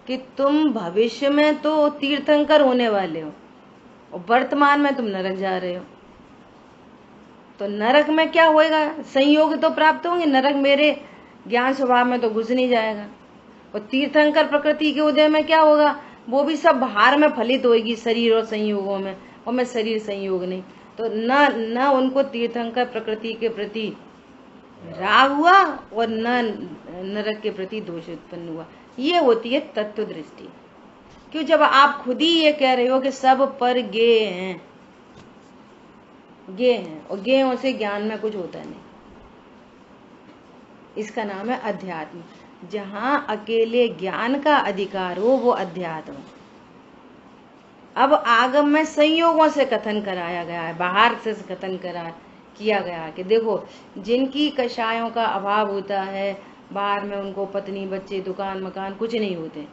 A: कि तुम भविष्य में तो तीर्थंकर होने वाले हो और वर्तमान में तुम नरक जा रहे हो। तो नरक में क्या होएगा? संयोग तो प्राप्त होंगे, नरक मेरे ज्ञान स्वभाव में तो घुस नहीं जाएगा। और तीर्थंकर प्रकृति के उदय में क्या होगा? वो भी सब बाहर में फलित होगी शरीर और संयोगों में, और मैं शरीर संयोग नहीं। तो न उनको तीर्थंकर प्रकृति के प्रति राग हुआ और न नरक के प्रति दोष उत्पन्न हुआ। ये होती है तत्व दृष्टि। क्यों? जब आप खुद ही ये कह रहे हो कि सब पर गेय हैं, गेय हैं, और गेयों से ज्ञान में कुछ होता नहीं, इसका नाम है अध्यात्म। जहां अकेले ज्ञान का अधिकार हो वो अध्यात्म। अब आगम में संयोगों से कथन कराया गया है, बाहर से कथन किया गया है कि देखो जिनकी कषायों का अभाव होता है, बाहर में उनको पत्नी बच्चे दुकान मकान कुछ नहीं होते।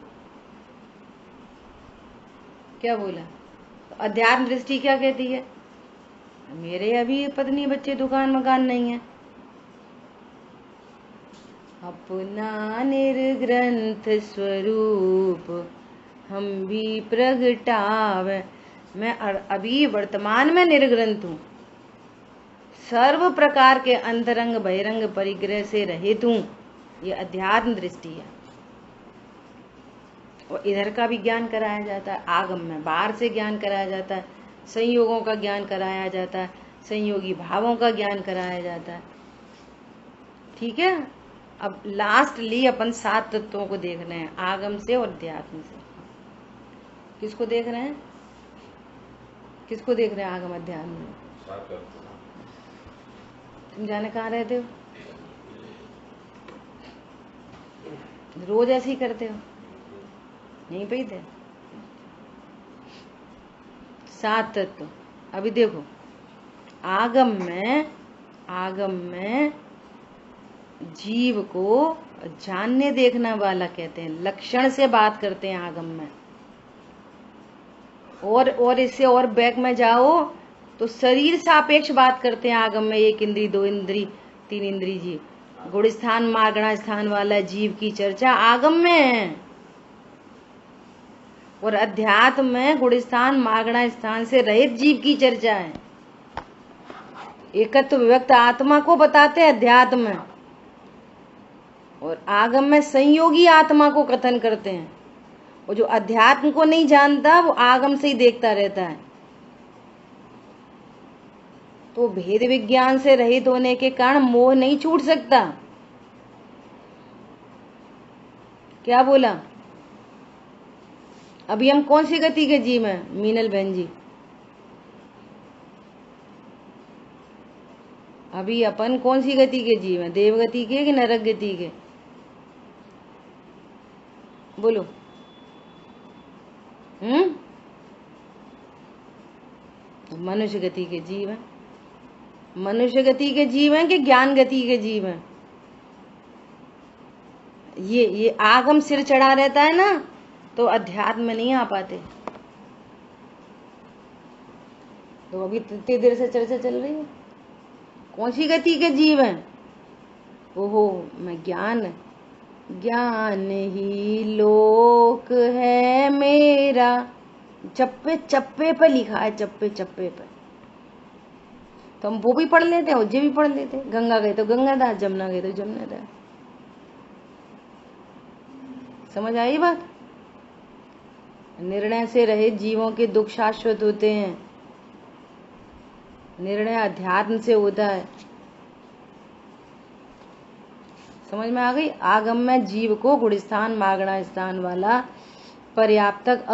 A: क्या बोला? तो अध्यात्म दृष्टि क्या कहती है? मेरे अभी पत्नी बच्चे दुकान मकान नहीं है। अपना निर्ग्रंथ स्वरूप हम भी प्रगटावे। मैं अभी वर्तमान में निर्ग्रंथ हूँ, सर्व प्रकार के अंतरंग बहिरंग परिग्रह से रहित हूँ। ये अध्यात्म दृष्टि है। और इधर का भी ज्ञान कराया जाता है आगम में, बाहर से ज्ञान कराया जाता है, संयोगों का ज्ञान कराया जाता है, संयोगी भावों का ज्ञान कराया जाता है। ठीक है। अब लास्टली अपन 7 तत्वों को देख रहे हैं, आगम से और अध्यात्म से। किसको देख रहे हैं? किसको देख रहे हैं? आगम अध्यात्म में। तुम जाने कहाँ रहते हो? रोज ऐसे ही करते हो? नहीं पीते? 7 तत्व। अभी देखो आगम में जीव को जानने देखना वाला कहते हैं, लक्षण से बात करते हैं आगम में। और इससे और बैक में जाओ तो शरीर सापेक्ष बात करते हैं आगम में। 1 इंद्री 2 इंद्री 3 इंद्री जीव, गुण स्थान मागणा स्थान वाला जीव की चर्चा आगम में है। और अध्यात्म में गुण स्थान मागणा स्थान से रहित जीव की चर्चा है। एकत्व विभक्त आत्मा को बताते हैं अध्यात्म में, और आगम में संयोगी आत्मा को कथन करते हैं। और जो अध्यात्म को नहीं जानता वो आगम से ही देखता रहता है। तो भेद विज्ञान से रहित होने के कारण मोह नहीं छूट सकता। क्या बोला? अभी हम कौन सी गति के जीव हैं मीनल बहन जी? अभी अपन कौन सी गति के जीव हैं? देव गति के कि नरक गति के? बोलो। मनुष्य गति के जीव हैं। मनुष्य गति के जीव हैं कि ज्ञान गति के जीव हैं? ये आगम सिर चढ़ा रहता है ना, तो अध्यात्म में नहीं आ पाते। तो अभी इतनी देर से चर्चा चल रही है, कौन सी गति के जीव हैं? ओहो, मैं ज्ञान ही लोक है मेरा, चप्पे चप्पे पे लिखा है, चप्पे चप्पे पे। तो हम वो भी पढ़ लेते हैं, उज्जे भी पढ़ लेते हैं। गंगा गए तो गंगादास, जमुना गए तो जमुनादास। समझ आई बात? निर्णय से रहित जीवों के दुख शाश्वत होते हैं। निर्णय अध्यात्म से होता है। समझ में आ गई? आगम में जीव को गुणस्थान मागणा स्थान वाला पर्याप्तक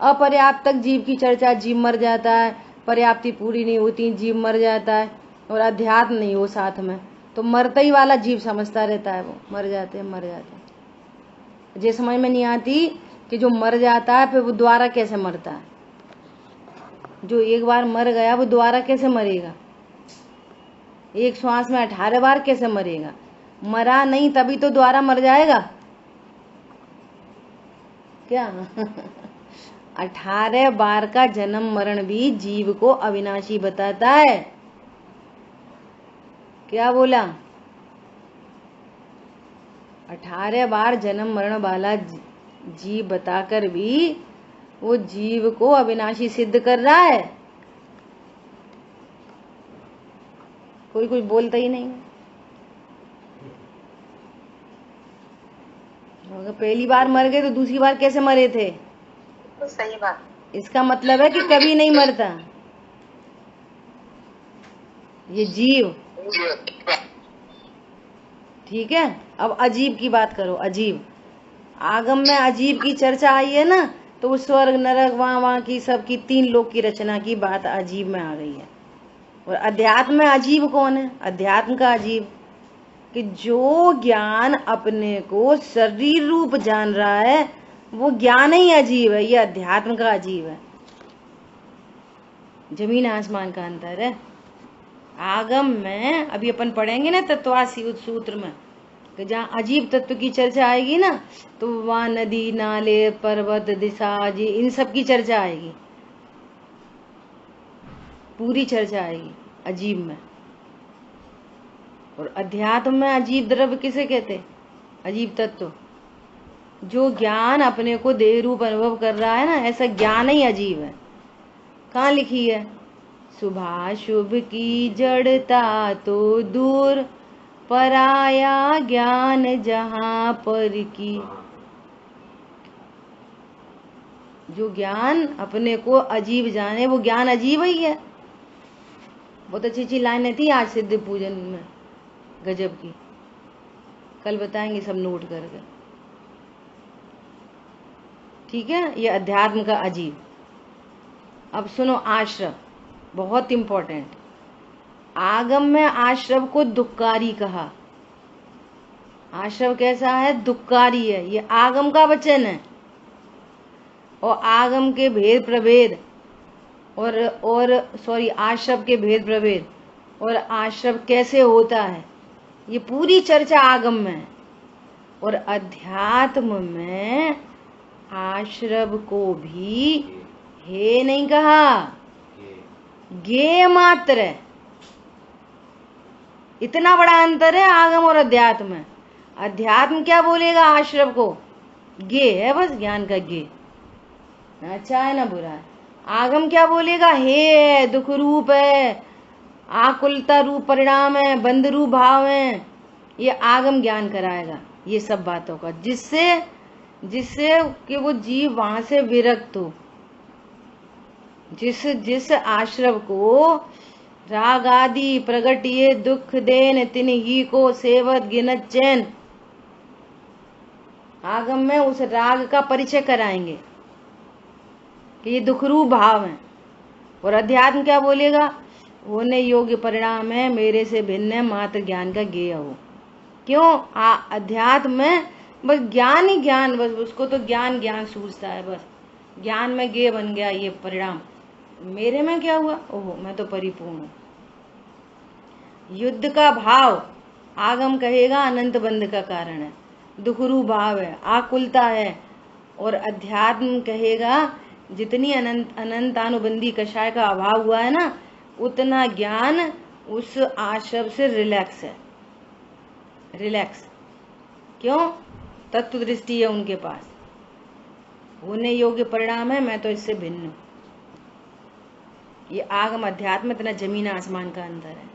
A: अपर्याप्तक जीव की चर्चा, जीव मर जाता है, पर्याप्ति पूरी नहीं होती, जीव मर जाता है, और अध्यात्म नहीं हो साथ में, तो मरते ही वाला जीव समझता रहता है, वो मर जाते हैं। ये समझ में नहीं आती कि जो मर जाता है फिर वो दोबारा कैसे मरता है। जो एक बार मर गया वो दोबारा कैसे मरेगा? एक श्वास में 18 बार कैसे मरेगा? मरा नहीं तभी तो दोबारा मर जाएगा क्या? 18 बार का जन्म मरण भी जीव को अविनाशी बताता है। क्या बोला? 18 बार जन्म मरण वाला जीव बताकर भी वो जीव को अविनाशी सिद्ध कर रहा है। कोई कुछ बोलता ही नहीं। अगर पहली बार मर गए तो दूसरी बार कैसे मरे थे?
B: तो सही बात।
A: इसका मतलब है कि कभी नहीं मरता ये जीव। ठीक है, अब अजीब की बात करो। अजीब, आगम में अजीब की चर्चा आई है ना, तो वो स्वर्ग नरक वहां की सबकी 3 लोक की रचना की बात अजीब में आ गई है। और अध्यात्म में अजीब कौन है? अध्यात्म का अजीब कि जो ज्ञान अपने को शरीर रूप जान रहा है वो ज्ञान ही अजीब है। ये अध्यात्म का अजीब है। जमीन आसमान का अंतर है। आगम में अभी अपन पढ़ेंगे ना तत्वासी सूत्र में, कि जहाँ अजीब तत्व की चर्चा आएगी ना, तो वहाँ नदी नाले पर्वत दिशा जी इन सब की चर्चा आएगी, पूरी चर्चा आएगी अजीब में। और अध्यात्म में अजीब द्रव्य किसे कहते? अजीब तत्व जो ज्ञान अपने को देह रूप अनुभव कर रहा है ना, ऐसा ज्ञान ही अजीब है। कहाँ लिखी है? शुभाशुभ की जड़ता तो दूर, पराया ज्ञान जहां पर की। जो ज्ञान अपने को अजीब जाने वो ज्ञान अजीब ही है। बहुत अच्छी अच्छी लाइनें थी आज सिद्ध पूजन में, गजब की। कल बताएंगे, सब नोट करके। ठीक है, ये अध्यात्म का अजीब। अब सुनो, आश्रव बहुत इंपॉर्टेंट। आगम में आश्रव को दुक्कारी कहा। आश्रव कैसा है? दुक्कारी है। ये आगम का वचन है। और आगम के भेद प्रभेद और आश्रव के भेद प्रभेद और आश्रव कैसे होता है, ये पूरी चर्चा आगम में है। और अध्यात्म में आश्रव को भी हे नहीं कहा, गे मात्र है। इतना बड़ा अंतर है आगम और अध्यात्म में। अध्यात्म क्या बोलेगा आश्रव को? गे है, बस ज्ञान का गे, ना अच्छा है ना बुरा है। आगम क्या बोलेगा? हे है, दुख रूप है, आकुलता रूप परिणाम है, बंध रूप भाव है। ये आगम ज्ञान कराएगा ये सब बातों का, जिससे कि वो जीव वहां से विरक्त हो। जिस आश्रव को राग आदि प्रगटिए दुख देन तिन ही को सेवत गिनत चैन, आगम में उस राग का परिचय कराएंगे कि ये दुख रूप भाव है। और अध्यात्म क्या बोलेगा? होने योग्य परिणाम है, मेरे से भिन्न है, मात्र ज्ञान का गेय हो। क्यों? अध्यात्म में बस ज्ञान ही ज्ञान, बस उसको तो ज्ञान ज्ञान सूझता है। बस ज्ञान में गेय बन गया ये परिणाम। मेरे में क्या हुआ? ओहो, मैं तो परिपूर्ण हूँ। युद्ध का भाव आगम कहेगा अनंत बंध का कारण है, दुखरू भाव है, आकुलता है, और अध्यात्म कहेगा जितनी अनंतानुबंधी कषाय का अभाव हुआ है ना, उतना ज्ञान उस आश्रम से रिलैक्स है। रिलैक्स क्यों? तत्व दृष्टि है उनके पास, होने योग्य परिणाम है, मैं तो इससे भिन्न हूं। ये आगम अध्यात्म इतना जमीन आसमान का अंतर है।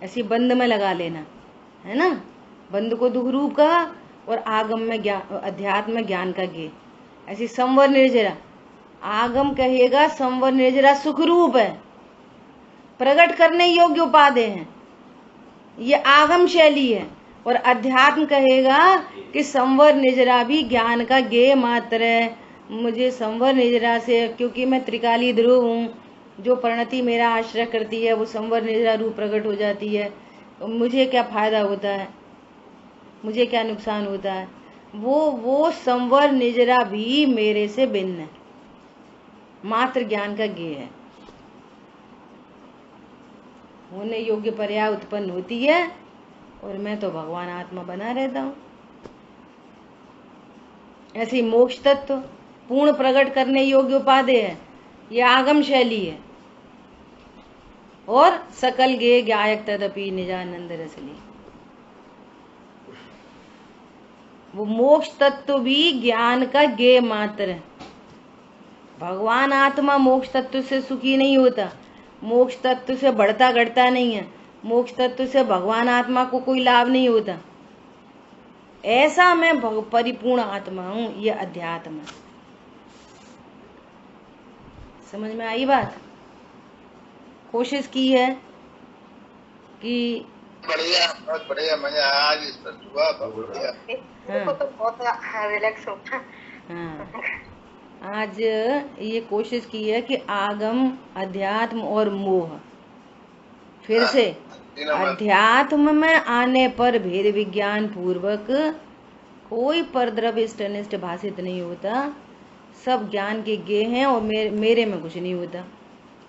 A: ऐसी बंद में लगा लेना है ना, बंद को दुख रूप कहा और आगम में ज्ञान, अध्यात्म में ज्ञान का गे। ऐसी संवर निर्जरा, आगम कहेगा संवर निर्जरा सुख रूप है, प्रकट करने योग्य उपाधि हैं, ये आगम शैली है। और अध्यात्म कहेगा कि संवर निर्जरा भी ज्ञान का गे मात्र है। मुझे संवर निर्जरा से, क्योंकि मैं त्रिकाली ध्रुव हूँ, जो परिणति मेरा आश्रय करती है वो संवर निर्जरा रूप प्रकट हो जाती है। मुझे क्या फायदा होता है, मुझे क्या नुकसान होता है? वो संवर निर्जरा भी मेरे से भिन्न है, मात्र ज्ञान का गे है। होने योग्य पर्याय उत्पन्न होती है और मैं तो भगवान आत्मा बना रहता हूं। ऐसी मोक्ष तत्व पूर्ण प्रकट करने योग्य उपाधि है, यह आगम शैली है। और सकल गे गायक तदपि निजानंद रसली, वो मोक्ष तत्व भी ज्ञान का गे मात्र है। भगवान आत्मा मोक्ष तत्व से सुखी नहीं होता, मोक्ष तत्व से बढ़ता घटता नहीं है, मोक्ष तत्व से भगवान आत्मा को कोई लाभ नहीं होता। ऐसा मैं परिपूर्ण आत्मा हूं, यह अध्यात्म है। समझ में आई बात? कोशिश की है कि
E: बढ़िया, बहुत बढ़िया, मजा आज इस पर हुआ, बहुत बढ़िया।
B: हाँ। तो बहुत रिलैक्स हो।
A: हाँ, आज ये कोशिश की है कि आगम, अध्यात्म और मोह, फिर से अध्यात्म में आने पर भेद विज्ञान पूर्वक कोई परद्रव्य इष्टनिष्ठ भाषित नहीं होता, सब ज्ञान के गे हैं और मेरे में कुछ नहीं होता।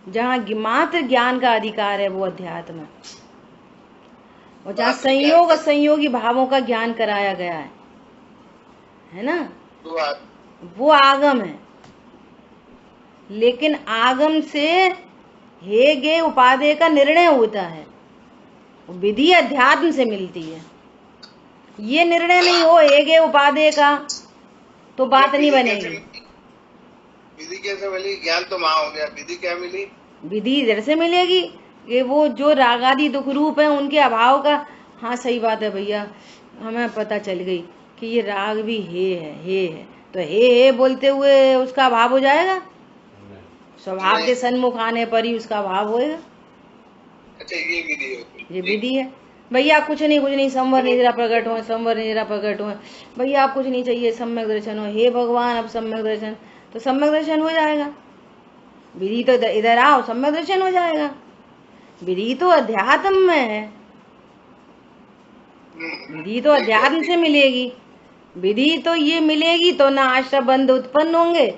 A: जहाँ मात्र ज्ञान का अधिकार है वो अध्यात्म है, और जहाँ संयोग और संयोगी भावों का ज्ञान कराया गया है ना, वो आगम है। लेकिन आगम से हे गे उपादेय का निर्णय होता है, विधि अध्यात्म से मिलती है। ये निर्णय नहीं हो हे गे उपादेय का तो बात नहीं बनेगी।
E: विधि कैसे मिली? ज्ञान तो वहां हो गया, विधि क्या मिली?
A: विधि इधर से मिलेगी कि वो जो रागादि दुख रूप है उनके अभाव का। हाँ सही बात है भैया, हमें पता चल गई कि ये राग भी हे है, तो हे बोलते हुए उसका अभाव हो जाएगा, स्वभाव के सन्मुख आने पर ही उसका अभाव होएगा।
E: अच्छा, ये विधि है?
A: ये विधि है भैया। कुछ नहीं, संवर निर्जरा प्रकट हो, संवर निर्जरा प्रकट हो भैया, आप कुछ नहीं चाहिए, सम्यक दर्शन हो। हे भगवान, अब सम्यक दर्शन, तो सम्यक दर्शन हो जाएगा। विधि तो इधर आओ, सम्यक दर्शन हो जाएगा। विधि तो अध्यात्म में है, विधि तो अध्यात्म से मिलेगी। विधि तो ये मिलेगी तो ना आश्रय बंध उत्पन्न होंगे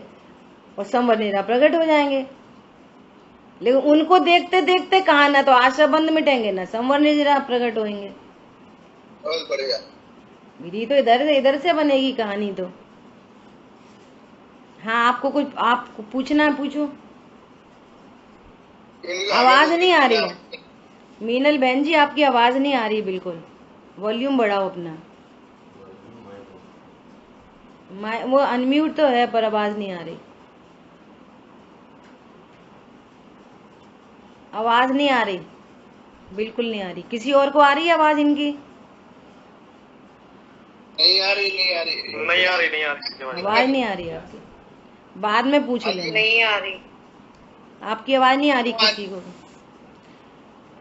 A: और संवर निर्जरा प्रकट हो जाएंगे। लेकिन उनको देखते देखते कहा ना तो आश्रय बंध मिटेंगे, ना संवर निर्जरा प्रकट होंगे।
E: बहुत बढ़िया।
A: विधि तो इधर से बनेगी कहानी तो। हाँ, आपको कुछ आपको पूछना है, पूछो। आवाज नहीं आ रही है मीनल बहन जी, आपकी आवाज नहीं आ रही बिल्कुल। वॉल्यूम बढ़ाओ अपना। वो अनम्यूट तो है पर आवाज नहीं आ रही, आवाज नहीं आ रही, बिल्कुल नहीं आ रही। किसी और को आ रही है आवाज इनकी?
E: नहीं आ रही।
A: आवाज नहीं आ रही आपकी, बाद में पूछ लेंगे।
B: नहीं आ रही,
A: आपकी आवाज नहीं आ रही किसी को।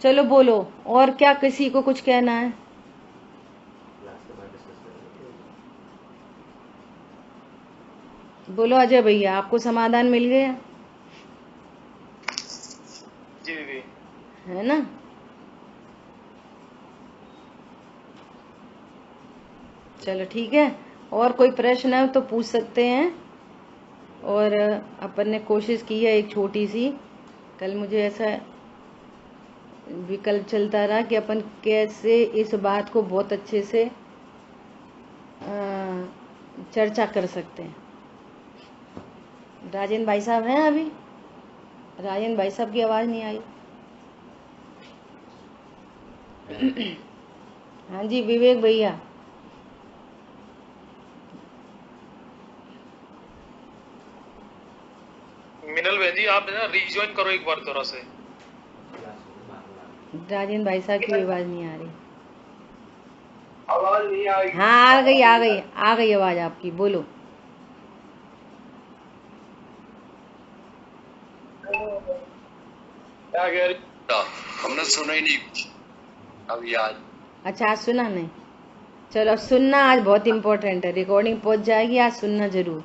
A: चलो बोलो, और क्या किसी को कुछ कहना है? बोलो अजय भैया, आपको समाधान मिल गया?
F: जी दीदी,
A: है ना? चलो ठीक है, और कोई प्रश्न है तो पूछ सकते हैं। और अपन ने कोशिश की है एक छोटी सी, कल मुझे ऐसा विकल्प चलता रहा कि अपन कैसे इस बात को बहुत अच्छे से चर्चा कर सकते हैं। राजेंद्र भाई साहब हैं अभी? राजेंद्र भाई साहब की आवाज नहीं आई। हाँ जी विवेक भैया।
F: मिनल बहन जी आप ना रिज्वाइन करो एक बार थोड़ा से।
A: राजेंद्र भाई साहब की आवाज नहीं आ रही।
E: आवाज नहीं आई।
A: हाँ आ गई आवाज आपकी, बोलो।
E: क्या कह रही? हमने सुना ही नहीं कुछ अभी आज।
A: अच्छा आज सुना नहीं? चलो अब सुनना, आज बहुत इम्पोर्टेंट है, रिकॉर्डिंग पहुंच जाएगी, आज सुनना जरूर।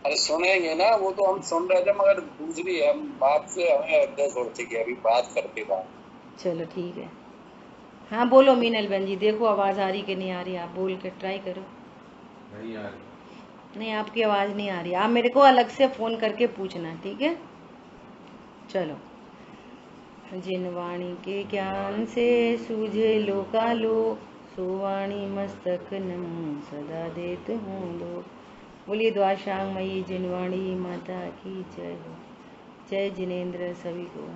E: अरे सुनेंगे ना, वो तो हम सुन रहे थे मगर दूसरी हम बात से हमें एडजस्ट होती कि अभी बात करते बात।
A: चलो ठीक है। हाँ बोलो मीनल बहन जी, देखो आवाज आ रही कि नहीं आ रही, आप बोल के ट्राई करो।
D: नहीं आ रही।
A: नहीं आपकी आवाज नहीं आ रही, आप मेरे को अलग से फोन करके पूछना, ठीक है? चलो। जिन वाणी के ज्ञान से सूझे लोकालो, सुवाणी मस्तक नम सदा देत हूँ लोग। बोलिए द्वाशांग मई जिनवाणी माता की जय हो। जय जिनेन्द्र सभी को।